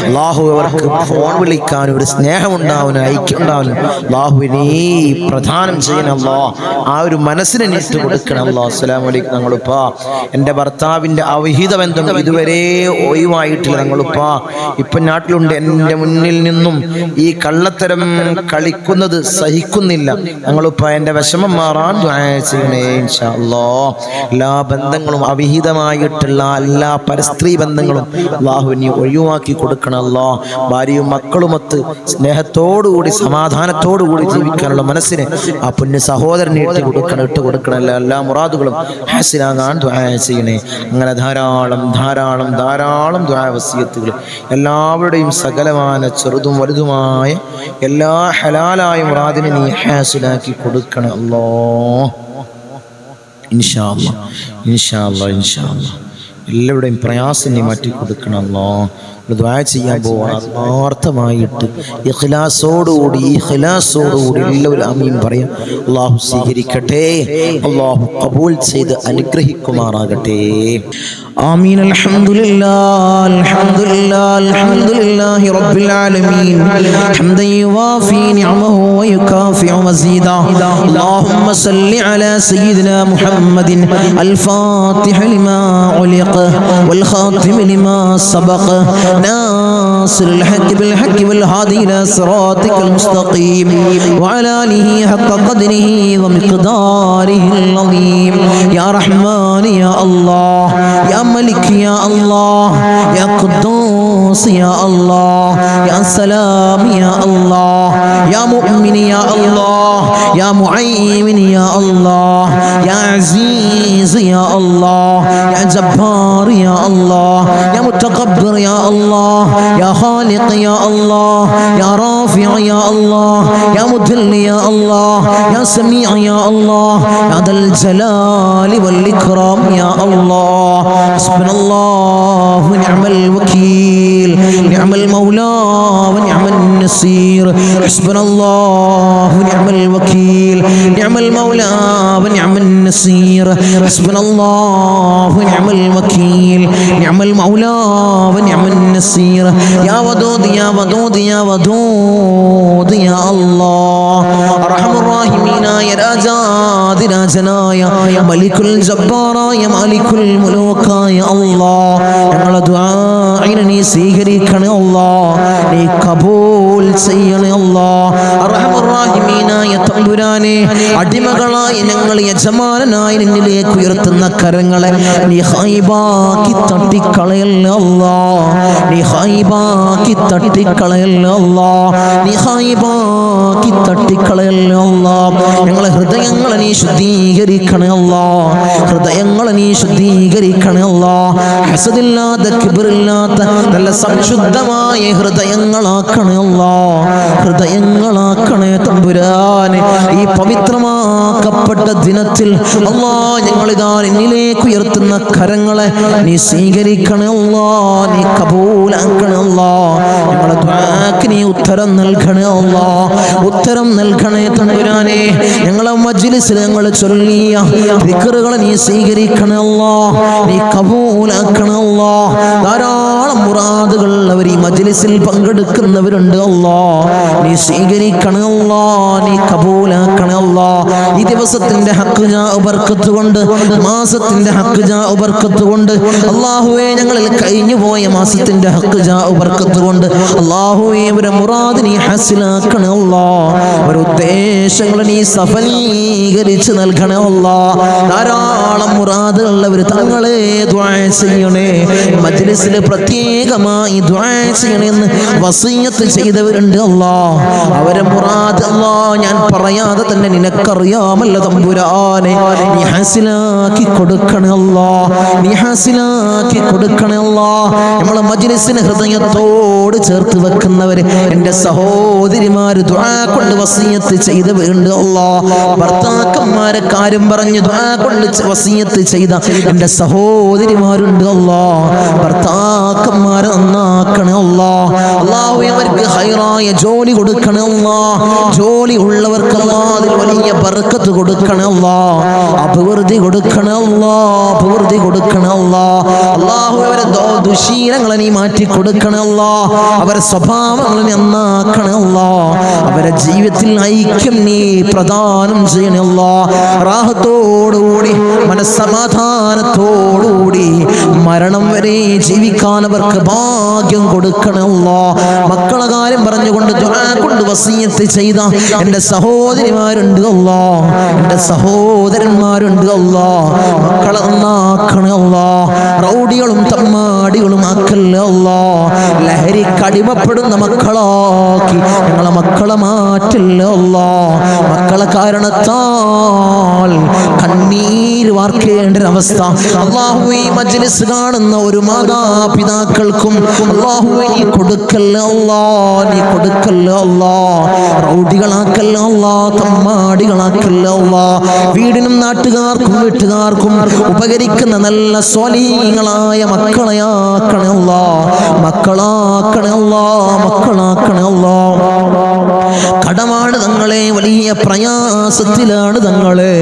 അല്ലാഹു അവർക്ക് ഫോൺ വിളിക്കാൻ ഒരു സ്നേഹമുണ്ടാവുന്നു, ഐക്യം ഉണ്ടാവുന്നു. അല്ലാഹു നീ പ്രധാനം ചെയ്യണമല്ലോ, ആ ഒരു മനസ്സിനെ നീട്ട് കൊടുക്കണമല്ലോ. അസ്സലാമു അലൈക്കും തങ്ങളുപ്പ. എൻ്റെ ഭർത്താവിൻ്റെ അവിഹിത ബന്ധം ഇതുവരെ ഒഴിവായിട്ടില്ല തങ്ങളുപ്പ. ഇപ്പം നാട്ടിലുണ്ട്, എൻ്റെ മുന്നിൽ നിന്നും ഈ കള്ളത്തരം കളിക്കുന്നത് സഹിക്കുന്നില്ല തങ്ങളുപ്പ. എൻ്റെ വിഷമം മാറാൻ ദുആ ചെയ്യണേ. ഇൻഷാ അല്ലാഹ് എല്ലാ ബന്ധങ്ങളും അവിഹിതമായിട്ടുള്ള എല്ലാ പരസ്ത്രീ ബന്ധങ്ങളും അല്ലാഹു നീ ഒഴിവാക്കി കൊടുക്കണം. അല്ലാഹ് ഭാര്യയും മക്കളുമൊത്ത് സ്നേഹത്തോടുകൂടി സമാധാനത്തോടുകൂടി ജീവിക്കാനുള്ള മനസ്സിനെ ആ പുണ്യ സഹോദരനെ ഇട്ട് കൊടുക്കണം. എല്ലാ മുറാദുകളും ഹാസിലാകാൻ ദുആ ചെയ്യണേ. അങ്ങനെ ധാരാളം ദുആ വസിയത്തുകൾ എല്ലാവരുടെയും സകലമായ ചെറുതും വലുതുമായ എല്ലാ ഹലാലായ മുറാദിനെ നീ ഹാസിലാക്കി കൊടുക്കണം. അല്ലാഹ് ഇൻഷാ അല്ലാഹ് എല്ലാവരുടെയും പ്രയാസം നീ മാറ്റി കൊടുക്കണമല്ലോ. ദുആ ചെയ്യാൻ പോവാണ് ആത്മാർത്ഥമായിട്ട് ഇഖ്ലാസോടുകൂടി എല്ലാവരും ആമീൻ പറയാം. അല്ലാഹു സ്വീകരിക്കട്ടെ, അല്ലാഹു ഖബൂൽ ചെയ്ത് അനുഗ്രഹിക്കുമാറാകട്ടെ. ആമീൻ. അൽഹംദുലില്ലാഹി റബ്ബിൽ ആലമീൻ ഹംദൻ യുവാഫി നിഅമഹു വയുകാഫിഉ മസീദാ. അല്ലാഹുമ്മ സല്ലി അലാ സയ്യിദിനാ മുഹമ്മദിൻ അൽ ഫാത്തിഹ ലിമാ ഉലിഖ വൽ ഖാതിമ ലിമാ സബഖ ناصر الحق بالحق والهادي إلى صراطك المستقيم وعلى آله حق قدره ومقداره العظيم. يا رحمن يا الله، يا ملك يا الله، يا قدوس يا الله، يا سلام يا الله، يا مؤمن يا الله، يا معين يا الله، يا عزيز يا الله، يا جبار يا الله، يا متكبر يا الله، يا خالق يا الله، يا رافع يا الله، يا مذل يا الله، يا سميع يا الله، يا ذا الجلال والإكرام يا الله. حسبنا الله ونعم الوكيل، نعم المولى ونعم النصير. حسبنا الله ونعم الوكيل، نعم المولى ونعم النصير. حسبنا الله ونعم الوكيل، نعم المولى ونعم النصير. يا ودود يا ودود يا ودود يا الله. أرحم الراحمين يا راجاد രാജനായ മലിക്കുൽ ജബ്ബാറായ മാലിക്കുൽ മുലൂക്കായ അല്ലാഹ്, ഞങ്ങളുടെ ദുആഇനെ നീ സ്വീകരിക്കണേ അല്ലാഹ്, നീ കബൂൽ ചെയ്യണേ അല്ലാഹ്. അർഹമർ റഹീമീനായ തമ്പുരാനെ, അടിമകളായ ഞങ്ങൾ യജമാനനായി നിന്നിലേക്ക് ഉയർത്തുന്ന കരങ്ങളെ നീ ഖൈബാക്കി തട്ടിക്കളയല്ലേ അല്ലാഹ്, നീ ഖൈബാക്കി തട്ടിക്കളയല്ലേ അല്ലാഹ്, നീ ഖൈബാക്കി ഹറാമാക്കി തട്ടിക്കളയല്ലേ അല്ലാ. ഞങ്ങളെ ഹൃദയങ്ങളെ നീ ശുദ്ധീകരിക്കണേ അല്ലാ. ഹൃദയങ്ങളെ നീ ശുദ്ധീകരിക്കണേ അല്ലാ. ഹസദില്ലാത്ത കിബ്റില്ലാത്ത നല്ല സംശുദ്ധമായ ഹൃദയങ്ങളാക്കണേ അല്ലാ. ഹൃദയങ്ങളാക്കണേ തമ്പുരാനെ. ഈ പവിത്രമാക്കപ്പെട്ട ദിനത്തിൽ അല്ലാ ഞങ്ങളിതാ നിന്നിലേക്ക് ഉയർത്തുന്ന കരങ്ങളെ നീ സ്വീകരിക്കണേ അല്ലാ. നീ കബൂലാക്കണേ അല്ലാ. ഞങ്ങളുടെ ദുആക്ക് നീ ഉത്തരം നൽകണേ അല്ലാ. ഉത്തരം നൽകണേ തമ്പുരാനെ. ഞങ്ങളെ മജ്ലിസിൽ ഞങ്ങൾ ചൊല്ലിയ ദിക്റുകളെ നീ സ്വീകരിക്കണേ അല്ലാ. നീ കബൂലാക്കണേ അല്ലാ. ധാരാളം മുറാദുകൾ അവർ ഈ മജ്ലിസിൽ പങ്കെടുക്കുന്നവരുണ്ട് അല്ലാ. നീ സ്വീകരിക്കണേ അല്ലാ. നീ കബൂലാക്കണേ അല്ലാ. ഈ ദിവസത്തിന്റെ ഹക്ക് ജാ ബർക്കത്ത് കൊണ്ട്, മാസത്തിന്റെ ഹക്ക് ജാ ബർക്കത്ത് കൊണ്ട് അല്ലാഹുവേ, ഞങ്ങളിൽ കഴിഞ്ഞു പോയ മാസത്തിന്റെ ഹക്ക് ജാ ബർക്കത്ത് കൊണ്ട് അല്ലാഹുവേ അവരെ മുറാദ് നീ ഹസിലാക്കണേ അല്ലാ. അവരുടെ ഉദ്ദേശങ്ങൾ നീ സഫലീകരിച്ച് നൽകണേ അല്ലാ. ധാരാളം മുറാദുള്ളവർ തങ്ങളെ ദുആ ചെയ്യണേ. മജ്ലിസിൽ പ്രത്യേകമായി ദുആ ചെയ്യണമെന്ന് വസിയ്യത്ത് ചെയ്തവരുണ്ട് അല്ലാ. അവരെ മുറാദ് അല്ലാ ഞാൻ പറയാതെ തന്നെ നിനക്കറിയാമല്ലോ തമ്പുരാനെ. നീ ഹാസിലാക്കി കൊടുക്കണേ അല്ലാ. നീ ഹാസിലാക്കി കൊടുക്കണേ അല്ലാ. നമ്മളെ മജ്ലിസിനെ ഹൃദയത്തോട് ചേർത്ത് വെക്കുന്നവര് എൻ്റെ സഹോദരിമാര് ദുആ കൊണ്ട് വസിയ്യത്ത് ചെയ്തവരുണ്ട് അല്ലാ. ഭർത്താക്കന്മാരെ കാര്യം പറഞ്ഞ് ദുആ കൊണ്ട് വസിയ്യത്ത് ചെയ്ത എൻ്റെ സഹോദരിമാരുണ്ട് അല്ലാ. ഭർത്താക്കന്മാരെ നന്നാക്കണേ അല്ലാ. അല്ലാഹു അവർക്ക് ഹൈറായ ജോലി കൊടുക്കണേ അല്ലാ. ജോലി ഉള്ളവർക്ക് അല്ലാ അതിൽ വലിയ ബർക്കത്ത് കൊടുക്കണേ അല്ലാ. അഭിവൃദ്ധി കൊടുക്കണേ അല്ലാ. അഭിവൃദ്ധി കൊടുക്കണേ അല്ലാ. അല്ലാഹു അവരെ ദുശീലങ്ങളെ നീ മാറ്റി കൊടുക്കണേ അല്ലാ. അവരെ സ്വഭാവങ്ങളെ നന്നാക്കണേ അല്ലാ. അവരെ ജീവിതത്തിൽ ഐക്യം നീ പ്രദാനം ചെയ്യണേ അല്ലാ. റാഹത്തോടുകൂടി മനസ്സമാധാനത്തോടുകൂടി മരണം വരെ ജീവിക്കാൻ അവർക്ക് ഭാഗ്യം കൊടുക്കണേ അല്ലാ. മക്കളെ കാര്യം പറഞ്ഞുകൊണ്ട് ദുആ കൊണ്ട് വസിയ്യത്ത് ചെയ്ത എൻ്റെ സഹോദരിമാരുണ്ട് അല്ലാ. എൻ്റെ സഹോദരന്മാരുണ്ട് അല്ലാ. മക്കളെ നന്നാക്കണേ അല്ലാ. റൗഡികളും തമ്മാടികളും ആക്കല്ലേ അല്ലാ. ലഹരിക്കടിമപ്പെടുന്ന മക്കളാക്കി ഞങ്ങളെ മക്കളെ മാറ്റില്ലേ അല്ലാ. മക്കളെ കാരണത്താൽ കണ്ണീര് വാർക്കേണ്ട ഒരവസ്ഥ അല്ലാഹുവേ ഈ മജ്ലിസ് കാണുന്ന ഒരു മാതാപിതാക്കൾക്കും അല്ലാഹുവേ നീ കൊടുക്കല്ലേ അല്ലാ. നീ കൊടുക്കല്ലേ അല്ലാ. റൗഡികളാക്കല്ലേ അല്ലാ. തമ്മാടികളാക്കല്ലേ അല്ലാ. വീടിനും നാട്ടുകാർക്കും വീട്ടുകാർക്കും ഉപകരിക്കുന്ന നല്ല സ്വാലിഹീങ്ങളായ മക്കളെയാക്കണേ അല്ലാ. മക്കളാക്കണേ അല്ലാ. മക്കളാക്കണേ അല്ലാ. കടമാണ് തങ്ങളെ, വലിയ പ്രയാസത്തിലാണ് തങ്ങളെ.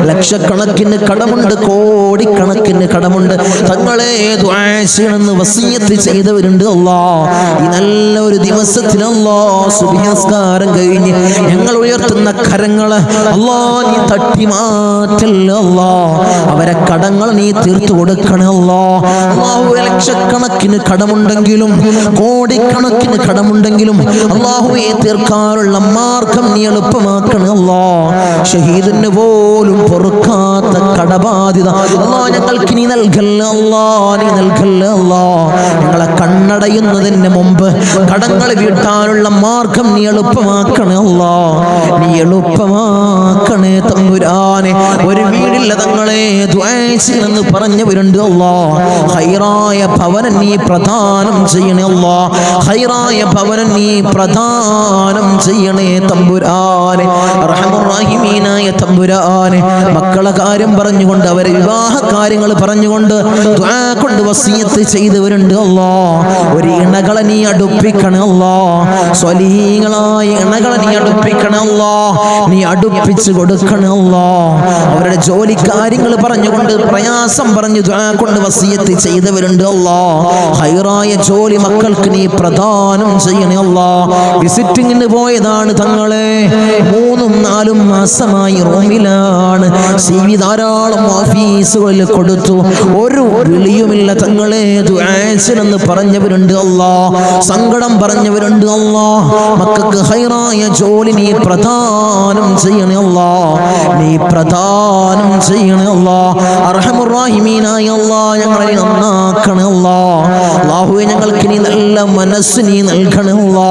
ലക്ഷക്കണക്കിന് കടമുണ്ട്, കോടിക്കണക്കിന് കടമുണ്ട്. തങ്ങളെ ദുആ ചെയ്യണമെന്ന് വസിയ്യത്ത് ചെയ്തവരുണ്ട് അല്ലാ. ഈ നല്ല ഒരു ദിവസത്തിൽ അല്ലാ സുബ്ഹി നിസ്കാരം കഴിഞ്ഞ് ഞങ്ങൾ ഉയർത്തുന്ന കരങ്ങളെ അല്ലാ നീ തട്ടി മാറ്റല്ലേ അല്ലാ. അവരെ കടങ്ങൾ നീ തീർത്തു കൊടുക്കണേ അല്ലാ. അല്ലാഹുവേ ലക്ഷക്കണക്കിന് കടമുണ്ടെങ്കിലും കോടിക്കണക്കിന് കടമുണ്ടെങ്കിലും അല്ലാഹുവേ തീർക്കാനുള്ള മാർഗം നീ എളുപ്പമാക്കണേ അല്ലാ. ഷഹീദിന് പോലും പൊറുക്കാത്ത കടബാധ്യത അല്ലാ ഞങ്ങൾക്ക് നീ നൽകല്ലേ അല്ലാ. നീ നൽകല്ലേ അല്ലാ. ഞങ്ങളെ കണ്ണടയുന്നതിന് മുമ്പ് കടങ്ങൾ വീട്ടാനുള്ള മാർഗം നീ എളുപ്പമാക്കണേ അല്ലാ. നീ എളുപ്പമാക്കണേ തമ്പുരാനെ. ഒരു വീടില്ല തങ്ങളെ ദുആ ചെയ്യണമെന്ന് പറഞ്ഞവരുണ്ട് അല്ലാ. ഹൈറായ ഭവനം നീ പ്രദാനം ചെയ്യണേ അല്ലാ. ഹൈറായ ഭവനം നീ പ്രദാനം ചെയ്യണേ തമ്പുരാനെ. റഹ്മാൻ റഹീമീനായ തമ്പുരാനെ. മക്കളെ കാര്യം പറഞ്ഞുകൊണ്ട് അവരെ വിവാഹ കാര്യങ്ങൾ പറഞ്ഞുകൊണ്ട് ദുആ കൊണ്ട് വസിയ്യത്ത് ചെയ്തവരുണ്ട് അല്ലാ. ഒരു ഇണകളെ നീ അടുപ്പിക്കണേ അല്ലാ. സ്വലീഹീങ്ങളായ ഇണകളെ നീ അടുപ്പിക്കണേ അല്ലാ. നീ അടുപ്പിച്ച് കൊടുക്കണേ അല്ലാ. അവരുടെ ജോലി കാര്യങ്ങൾ പറഞ്ഞുകൊണ്ട് പ്രയാസം പറഞ്ഞു ദുആ കൊണ്ട് വസിയ്യത്ത് ചെയ്തവരുണ്ട് അല്ലാ. ഹൈറായ ജോലി മക്കൾക്ക് നീ പ്രദാനം ചെയ്യണേ അല്ലാ. വിസിറ്റിങ്ങിന് പോയതാണ് തങ്ങളെ. 3-4 മാസമായി റൂമിലാണ്. CV ധാരാളം ഓഫീസുകളിൽ കൊടുത്തു. ഒരു വിളിയുമില്ല തങ്ങളെ. ദുആ ചെയ്യണമെന്ന് പറഞ്ഞവരുണ്ട് അല്ലാ. സങ്കടം പറഞ്ഞവരുണ്ട് അല്ലാ. മക്കൾക്ക് ഹൈറായ ജോലി നീ പ്രദാനം ചെയ്യണേ അല്ലാ. നീ പ്രദാനം ചെയ്യണേ അല്ലാ. അർഹമുർ റഹീമീനായ അല്ലാ ഞങ്ങളെ നന്നാക്കണേ അല്ലാ. അല്ലാഹുവേ ഞങ്ങൾക്ക് നീ നല്ല മനസ്സ് നീ നൽകണേ അല്ലാ.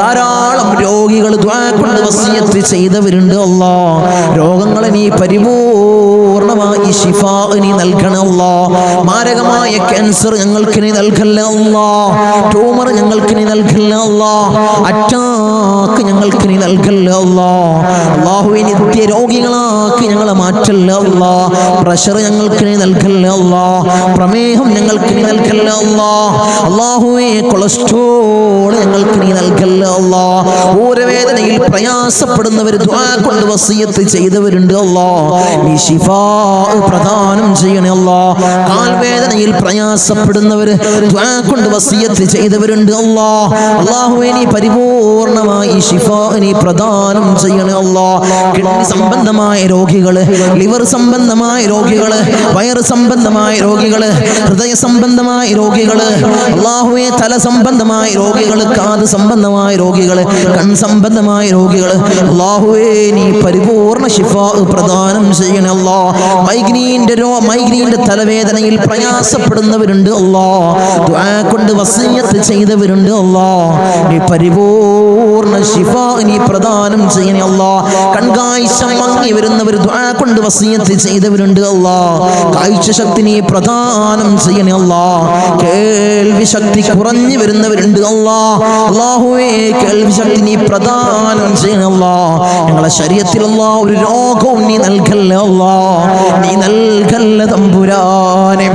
ധാരാളം രോഗികൾ ദുആ കൊണ്ട് വസിയത്ത് ചെയ്തവരുണ്ട് അല്ലാഹ്. രോഗങ്ങളെ നീ പരിപൂർണമായി ശിഫാ നീ നൽകണം അല്ലാഹ്. മാരകമായ ക്യാൻസർ ഞങ്ങൾക്ക് നീ നൽകല്ല അല്ലാഹ്. ട്യൂമർ ഞങ്ങൾക്ക് നീ നൽകല്ല അല്ലാഹ്. അറ്റാക്ക് ഞങ്ങൾക്ക് നീ നൽകല്ല അല്ലാഹ്. അല്ലാഹുവേ നിത്യ രോഗികളാക്കി ഞങ്ങളെ മാറ്റല്ല അല്ലാഹ്. പ്രഷർ ഞങ്ങൾക്ക് നീ നൽകല്ല അല്ലാഹ്. പ്രമേഹം ഞങ്ങൾക്ക് നീ നൽകല്ല അല്ലാഹ്. അല്ലാഹുവേ കൊളസ്ട്രോൾ ഞങ്ങൾക്ക് നീ നൽകല്ല അല്ലാഹ്. ഊരവേദനയിൽ പ്രയാസപ്പെടുന്നവർ ദുആ കൊണ്ട് വസിയത്ത് ചെയ്തവരുണ്ട് അല്ലാഹ്. നീ ശിഫാ പ്രദാനം ചെയ്യണേ അല്ലാഹ്. കാൽവേദനയിൽ പ്രയാസപ്പെടുന്നവർ ദുആ കൊണ്ട് വസിയത്ത് ചെയ്തവരുണ്ട് അല്ലാഹ്. അല്ലാഹുവേ നീ പരിപൂർണമായി ശിഫാ നീ പ്രദാനം ചെയ്യണേ അല്ലാഹ്. കിഡ്നി സംബന്ധമായ രോഗികള്, ലിവർ സംബന്ധമായ രോഗികള്, വയറ് സംബന്ധമായ രോഗികള്, ഹൃദയ സംബന്ധമായ രോഗികള്, അല്ലാഹുവേ തല സംബന്ധമായ രോഗികള്, കാത് സംബന്ധമായ രോഗികള്, കൺ സംബന്ധമായ രോഗികള്, അല്ലാഹുവേ നീ പരിപൂർണ ശിഫാ പ്രദാനം ചെയ്യണേ അല്ലാഹ്. മൈഗ്രീന്റെ തലവേദനയിൽ പ്രയാസപ്പെടുന്നവരുണ്ട് അല്ലാഹ്. ദുആ കൊണ്ട് വസിയത്ത് ചെയ്തവരുണ്ട് അല്ലാഹ്. നീ പരിപൂർണ ശിഫാ നീ പ്രദാനം ചെയ്യണേ അല്ലാഹ്. കൺകാഴ്ച മങ്ങി വരുന്നവർ ദുആ കൊണ്ട് വസിയത്ത് ചെയ്തവരുണ്ട് അല്ലാഹ്. കാഴ്ച ശക്തി നീ പ്രദാനം ചെയ്യണേ അല്ലാഹ്. കേൾവി ശക്തി കുറഞ്ഞു വരുന്നവരുണ്ട് അല്ലാഹ്. അല്ലാഹുവേ കേൾവി ശക്തി നീ പ്രദാനം ചെയ്യണേ അല്ലാഹ്. ഞങ്ങളെ ശരീരത്തിൽ അല്ലാഹ് ഒരു രോഗവും നീ നൽകല്ല അല്ലാഹ്. നീ നൽകല്ല തമ്പുരാനെ.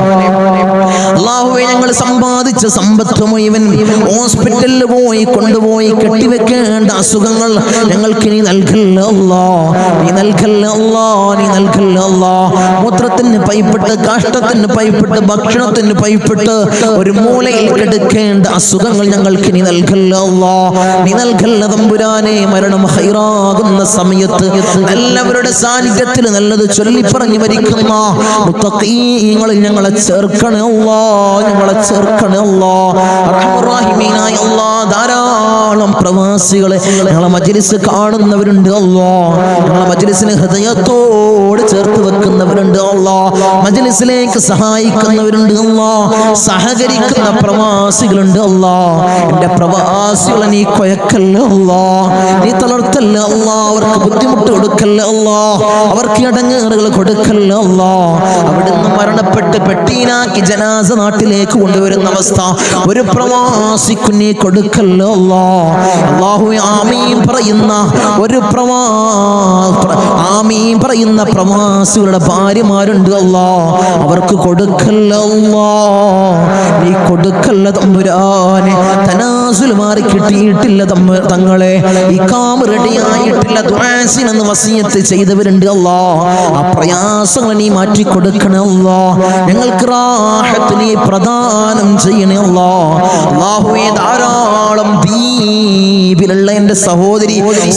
അല്ലാഹുവേ ഞങ്ങൾ സമ്പാദിച്ച സമ്പത്ത് മുഴുവൻ ഹോസ്പിറ്റലിൽ പോയി കൊണ്ടുപോയി കെട്ടിവെക്കേണ്ട അസുഖങ്ങൾ ഞങ്ങൾക്ക് നീ നൽകല്ല അല്ലാഹ്. നീ നൽകല്ല അല്ലാഹ്. നീ നൽകല്ല അല്ലാഹ്. മൂത്രത്തിന് പൈപ്പിട്ട്, കാഷ്ടത്തിന് പൈപ്പിട്ട്, ഭക്ഷണത്തിന് പൈപ്പിട്ട് ഒരു മൂലയിൽ കിടക്കേണ്ട അസുഖങ്ങൾ ഞങ്ങൾക്ക് നീ നൽകല്ല അല്ലാഹ്. നീ നൽകല്ല തമ്പുരാനെ. മരണം ഹൈറാകുന്ന സമയത്ത് എല്ലാവരുടെ സാന്നിധ്യത്തിൽ നല്ലത് ചൊല്ലി പറഞ്ഞു മരിക്കുന്ന മുത്തഖീങ്ങളിൽ ഞങ്ങളെ ചേർക്കണേ അല്ലാഹ്. ഞങ്ങളെ ചേർക്കണേ അല്ലാഹ്. റഹ്മാനായ അല്ലാഹ് ധാരാളം പ്രവാസികളെ ഞങ്ങളെ മജ്ലിസ് കാണുന്നവരുണ്ട് അല്ലാഹ്. ഞങ്ങളെ മജ്ലിസിനെ ഹൃദയത്തോട് ചേർത്ത് വെക്കുന്നവരുണ്ട് അല്ലാഹ്. മജ്ലിസിലേക്ക് സഹായിക്കുന്നവരുണ്ട് അല്ലാഹ്. സഹകരിക്കുന്ന പ്രവാസികളുണ്ട് അല്ലാഹ്. എൻ്റെ പ്രവാസികളെ നീ കൊയക്കല്ല അല്ലാഹ്. നീ തളർത്തല്ല അല്ലാഹ്. അവർക്ക് ബുദ്ധിമുട്ട് കൊടുക്കല്ല അല്ലാഹ്. അവർക്ക് ഇടങ്ങേറുകൾ കൊടുക്കല്ല അല്ലാഹ്. അവിടുന്ന് മരണപ്പെട്ട് പെട്ടീനാക്കി ജനാസ നാട്ടിലേക്ക് കൊണ്ടുവരുന്ന അവസ്ഥ ഒരു പ്രവാസിക്ക് നീ കൊടുക്കല്ല അല്ലാഹ്. അല്ലാഹുവേ ആമീൻ പറയുന്ന ആമീൻ പറയുന്ന പ്രവാസികളുടെ ഭാര്യമാരുണ്ട് അല്ലാഹ്. അവർക്ക് കൊടുക്കല്ല അല്ലാഹ്. നീ കൊടുക്കല്ല തമ്പുരാനെ. തനാസുൽ മാറി കിട്ടിയിട്ടില്ല തങ്ങളെ. ഇഖാമ റെഡിയായിട്ടില്ല. ദുആസിനെന്ന് വസിയത്ത് ചെയ്തവരുണ്ട് അല്ലാഹ്. ആ പ്രയാസങ്ങൾ നീ മാറ്റി കൊടുക്കണേ അല്ലാഹ്. ഞങ്ങൾക്ക് റാഹത്ത് നീ പ്രദാനം ചെയ്യണേ അല്ലാഹ്. അല്ലാഹുവേ ധാരാളം ദ്വീപിലുള്ള എൻ്റെ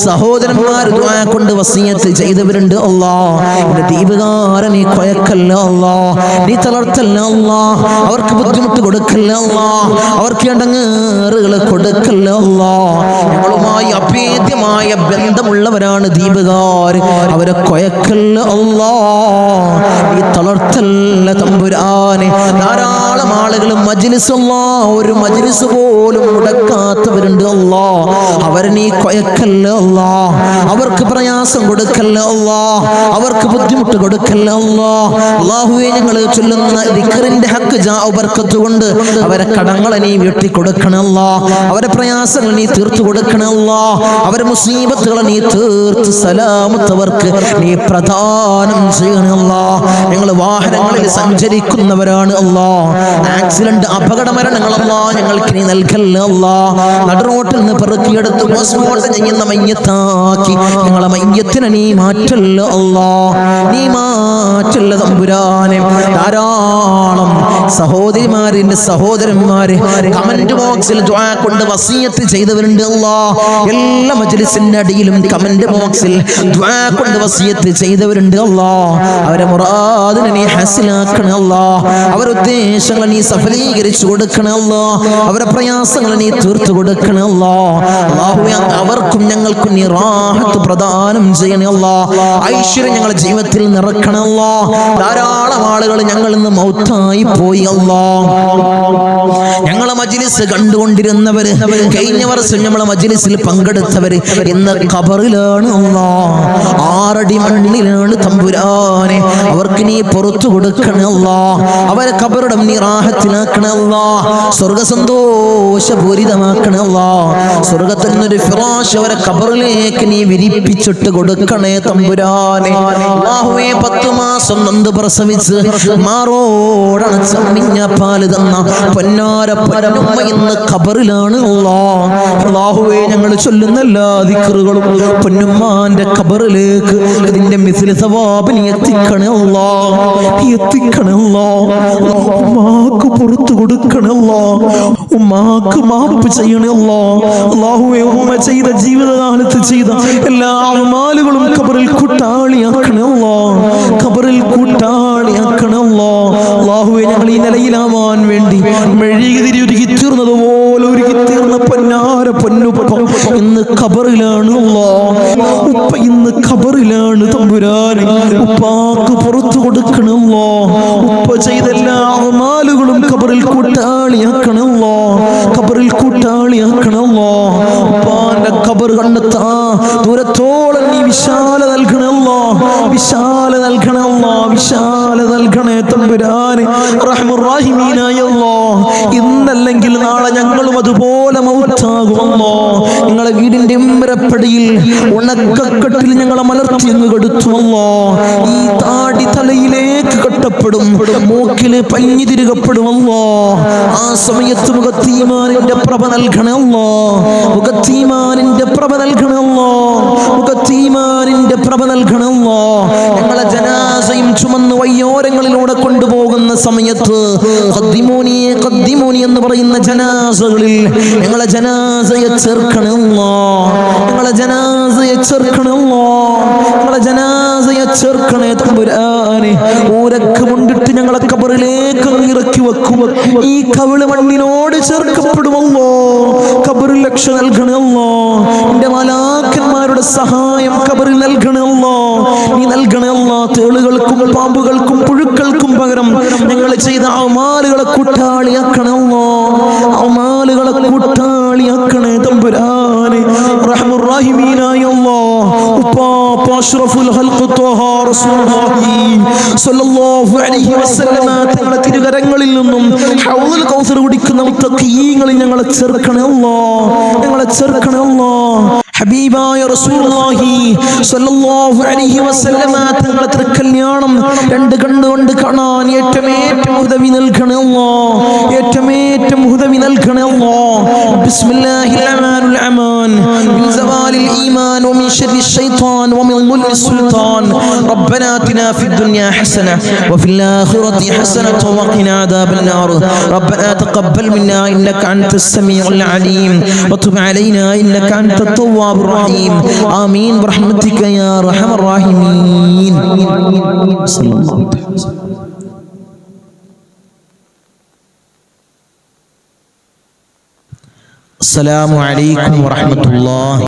സഹോദരന്മാർ ദുആ കൊണ്ട് വസിയത്ത് ചെയ്തവരുണ്ട് അല്ലാഹ്. എൻ്റെ ദ്വീപുകാരെ നീ കൊയക്കല്ല അല്ലാഹ്. നീ തളർത്തല്ല അല്ലാഹ്. അവർക്ക് ബുദ്ധിമുട്ട് കൊടുക്കല്ല അല്ലാഹ്. അവർക്ക് ഇടങ്ങേറുകൾ കൊടുക്കല്ല അല്ലാഹ്. ഞങ്ങളുമായി അഭേദ്യമായ ബന്ധമുള്ളവരാണ് ദ്വീപുകാർ. അവരെ കൊയക്കല്ല അല്ലാഹ്. നീ തളർത്തല്ല തമ്പുരാനെ. ധാരാളം ആളുകൾ മജ്ലിസ് അല്ലാഹ് ഒരു മജ്ലിസ് പോലും മുടക്കാത്തവരുണ്ട് അല്ലാഹ്. അവരെ നീ കൊയക്കല്ല അല്ലാഹ്. അവർക്ക് പ്രയാസം കൊടുക്കല്ല അല്ലാഹ്. അവർക്ക് ബുദ്ധിമുട്ട് കൊടുക്കല്ല അല്ലാഹ്. അല്ലാഹുവേ ഞങ്ങൾ ചൊല്ലുന്ന ദിക്റിന്റെ ഹക്ക് ജാഉ ബർക്കത്ത് കൊണ്ട് അവരെ കടങ്ങളെ നീ വീട്ടി കൊടുക്കണം അല്ലാഹ്. അവരെ പ്രയാസങ്ങൾ നീ തീർത്തു കൊടുക്കണം അല്ലാഹ്. അവരെ മുസീബത്തുകളെ നീ തീർത്ത് സലാമത്തവർക്ക് നീ പ്രദാനം ചെയ്യണം അല്ലാഹ്. ഞങ്ങൾ വാഹനങ്ങളിൽ സഞ്ചരിക്കുന്നവരാണ് അല്ലാഹ്. ആക്സിഡന്റ് അപകട മരണങ്ങൾ അല്ലാഹ് ഞങ്ങൾക്ക് നീ നൽകല്ല അല്ലാഹ്. നടുറോട്ടിൽ നിന്ന് പെറുക്കിയെടുത്ത് പോസ്റ്റ്മോർട്ടം ചെയ്യുന്ന മയ്യത്താക്കി ഞങ്ങളെ മയ്യത്തിനെ നീ മാറ്റല്ല അല്ലാഹ്. നീ മാറ്റല്ല തമ്പുരാനെ. ധാരാളം സഹോദരിമാരിന്റെ സഹോദരന്മാര് കമന്റ് ബോക്സിൽ ദുആ കൊണ്ട് വസിയത്ത് ചെയ്തവരുണ്ട് അല്ലാഹ്. എല്ലാ മജ്ലിസിന്റെ അടിയിലും കമന്റ് ബോക്സിൽ ദുആ കൊണ്ട് വസിയത്ത് ചെയ്തവരുണ്ട് അല്ലാഹ്. അവരെ മുറാദിനെ നീ ഹസിലാക്കണേ അല്ലാഹ്. അവരുടെ ഉദ്ദേശങ്ങൾ നീ സഫലീകരിച്ചു കൊടുക്കണേ അല്ലാഹ്. അവരുടെ പ്രയാസങ്ങൾ നീ തീർത്തു കൊടുക്കണേ അല്ലാഹ്. അല്ലാഹുവേ അവർക്കും ഞങ്ങൾക്കും നീ റാഹത്ത് പ്രദാനം ചെയ്യണേ അല്ലാഹ്. ഐശ്വര്യം ഞങ്ങളുടെ ജീവിതത്തിൽ നിറക്കണേ അല്ലാഹ്. ധാരാളം ആളുകൾ ഞങ്ങളിൽ നിന്ന് മൗത്തായി പോയി അല്ലാഹ്. ഞങ്ങളെ മജ്ലിസ് കണ്ടുകൊണ്ടിരുന്നവര്, കഴിഞ്ഞ വർഷം നമ്മളെ മജ്ലിസിൽ പങ്കെടുത്തവര് ഇന്ന് ഖബറിലാണ് അല്ലാഹ്. 6 അടി മണ്ണിലാണ് തമ്പുരാനെ. അവർക്ക് നീ പുറത്തു കൊടുക്കണേ അല്ലാഹ്. അവരെ ഖബറിടം നീ റാഹത്തിലാക്കണേ അല്ലാഹ്. സ്വർഗ്ഗ സന്തോഷപൂരിതമാക്കണേ അല്ലാഹ്. സ്വർഗ്ഗത്തിൽ നിന്നൊരു ഫിറാശ് അവരെ ഖബറിലേക്ക് നീ വിരിപ്പിച്ചിട്ട് കൊടുക്കണേ തമ്പുരാനെ. അല്ലാഹുവേ 10 മാസം നൊന്ത് പ്രസവിച്ച് മാറോടണച്ച അമ്മിഞ്ഞ പാല് തന്ന പൊന്നാര പൊന്നുമ്മ ഇന്ന് ഖബറിലാണ് അല്ലാഹ്. അല്ലാഹുവേ ഞങ്ങൾ ചൊല്ലുന്ന എല്ലാ ദിക്റുകളും പൊന്നുമ്മാന്റെ ഖബറിലേക്ക് ഇതിന്റെ മിസ്ലി സവാബ് നീ എത്തിക്കണേ അല്ലാഹ്. എത്തിക്കണേ അല്ലാഹ്. ഉമ്മാക്ക് പുറത്തു കൊടുക്കണേ അല്ലാഹ്. ഉമ്മാക്ക് മാപ്പ് ചെയ്യണേ അല്ലാഹ്. അല്ലാഹുവേ ഉമ്മ ചെയ്ത ജീവിതകാലത്ത് ചെയ്ത എല്ലാ അമാലുകളും ഖബറിൽ കൂട്ടാളിയാക്കണേ അല്ലാഹ്. ഖബറിൽ കൂട്ടാളിയാക്കണേ അല്ലാഹ്. അല്ലാഹുവേ ഞങ്ങൾ ഈ നിലയിലാവാൻ വേണ്ടി മെഴുകുതിരി ഒരുക്കി തീർന്നതുപോലെ ഒരുക്കി തീർന്ന പൊന്നാര പൊന്നുപ്പ ഇന്ന് ഖബറിലാണ് അല്ലാഹ്. ഉപ്പ ഇന്ന് ഖബറിലാണ് തമ്പുരാനെ. ഉപ്പാക്ക് പുറത്തു കൊടുക്കണം അല്ലാഹ്. ഉപ്പ ചെയ്ത എല്ലാ അമാലുകളും ഖബറിൽ കൂട്ടാളിയാക്കണം അല്ലാഹ്. ഖബറിൽ കൂട്ടാളിയാക്കണം അല്ലാഹ്. ഉപ്പാന്റെ ഖബർ കണ്ടെത്താ ദൂരത്തോളം നീ വിശാല നൽകണേ അല്ലാഹ്. വിശാല നൽകണേ അല്ലാഹ്. വിശാല നൽകണേ തമ്പുരാനെ. റഹ്മുർ റഹീമീനായ അല്ലാഹ്. ഇന്നല്ലെങ്കിൽ നാളെ ഞങ്ങളും അതുപോലെ മൗത്താകും അല്ലാഹ്. നിങ്ങളെ വീടിന്റെ ഇമ്പരപ്പടിയിൽ ഉണക്കക്കെട്ടിൽ ഞങ്ങളെ മലർത്തി അങ്ങ് കെടുത്തു അല്ലാഹ്. ഈ താടി തലയിലേക്ക് കെട്ടപ്പെടും, മൂക്കില് പഞ്ഞി തിരുകപ്പെടും അല്ലാഹ്. ആ സമയത്ത് മുഖത്തീമാനിന്റെ പ്രഭ നൽകണേ അല്ലാഹ്. മുഖത്തീമാനിന്റെ പ്രഭ നൽകണേ അല്ലാഹ്. മുഖത്തീമാനിന്റെ പ്രഭ നൽകണേ അല്ലാഹ്. ഞങ്ങളെ ജനാസയും ചുമന്ന് വയ്യോരങ്ങളിലൂടെ കൊണ്ടുപോകുന്ന സമയത്ത് ഖദ്ദിമൂനി ഖദ്ദിമൂനി എന്ന് പറയുന്ന ജനാസകളിൽ ഞങ്ങളെ ജനാസയെ ചേർക്കണേ അല്ലാഹ്. ഞങ്ങളെ ജനാസയെ ചേർക്കണേ അല്ലാഹ്. ഞങ്ങളെ ജനാസയെ ചേർക്കണേ തമ്പുരാനെ. ഊരക്ക് കൊണ്ടിട്ട് ഞങ്ങളെ ഖബറിലേക്ക് ഇറക്കി വെക്കും. ഈ കവിള് മണ്ണിനോട് ചേർക്കപ്പെടുമല്ലോ. ഖബറിൽ രക്ഷ നൽകണേ അല്ലാഹ്. നിന്റെ മലാക്കന്മാരുടെ സഹായം ഖബറിൽ നൽകണേ അല്ലാഹ്. നീ നൽകണേ അല്ലാഹ്. തേളുകൾക്കും പാമ്പുകൾക്കും പുഴുക്കൾക്കും പകരം ഞങ്ങൾ ചെയ്ത അമാലുകളെ കൂട്ടാളിയാക്കണേ അല്ലാഹ്. അമാലുകളെ കൂട്ടാളിയാക്കണേ തമ്പുരാനെ. റഹ്മുർ റഹീമീനായ അല്ലാഹ്. ഉപ്പാപ്പ അഷ്റഫുൽ ഖൽഖ് ത്വഹ റസൂലുള്ളാഹി സ്വല്ലല്ലാഹു അലൈഹി വസല്ലമ തങ്ങളുടെ തിരുകരങ്ങളിൽ നിന്നും ഹൗദുൽ കൗസർ കുടിക്കുന്ന മുത്തഖീങ്ങളിൽ ഞങ്ങളെ ചേർക്കണേ അല്ലാഹ്. ഞങ്ങളെ ചേർക്കണേ അല്ലാഹ്. ഹബീബായ റസൂലുള്ളാഹി സ്വല്ലല്ലാഹു അലൈഹി വസല്ലമ തങ്ങളുടെ തിരുക്കല്യാണം 2 കണ്ണുകൊണ്ട് കാണാൻ ഏറ്റവും ഉദവി നൽകണേ അല്ലാഹ്. ഏറ്റവും ഉദവി നൽകണേ അല്ലാഹ്. ബിസ്മില്ലാഹിർ റഹ്മാനിർ റഹീം. മിൻ സവാലിൽ ഈമാൻ വമിൻ ശർരിൽ ശൈത്താൻ വമിൻ ദുൽമിൽ സുൽത്താൻ. റബ്ബനാ ആതിനാ ഫിദ് ദുനിയാ ഹസന വഫിൽ ആഖിറതി ഹസനത വഖിനാ അദാബൻ നാർ. റബ്ബനാ തഖബ്ബൽ മിന്നാ ഇന്നക അൻതസ് സമീഉൽ അലീം വതുബ് അലൈനാ ഇന്നക അൻതത് തവ്വാബുർ റഹീം. ആമീൻ ബിറഹ്മതിക യാ അർഹമർ റഹീമീൻ. സല്ലല്ലാഹു അലൈഹി വസല്ലം. അസ്സലാമു അലൈക്കും വറഹ്മത്തുള്ളാഹി.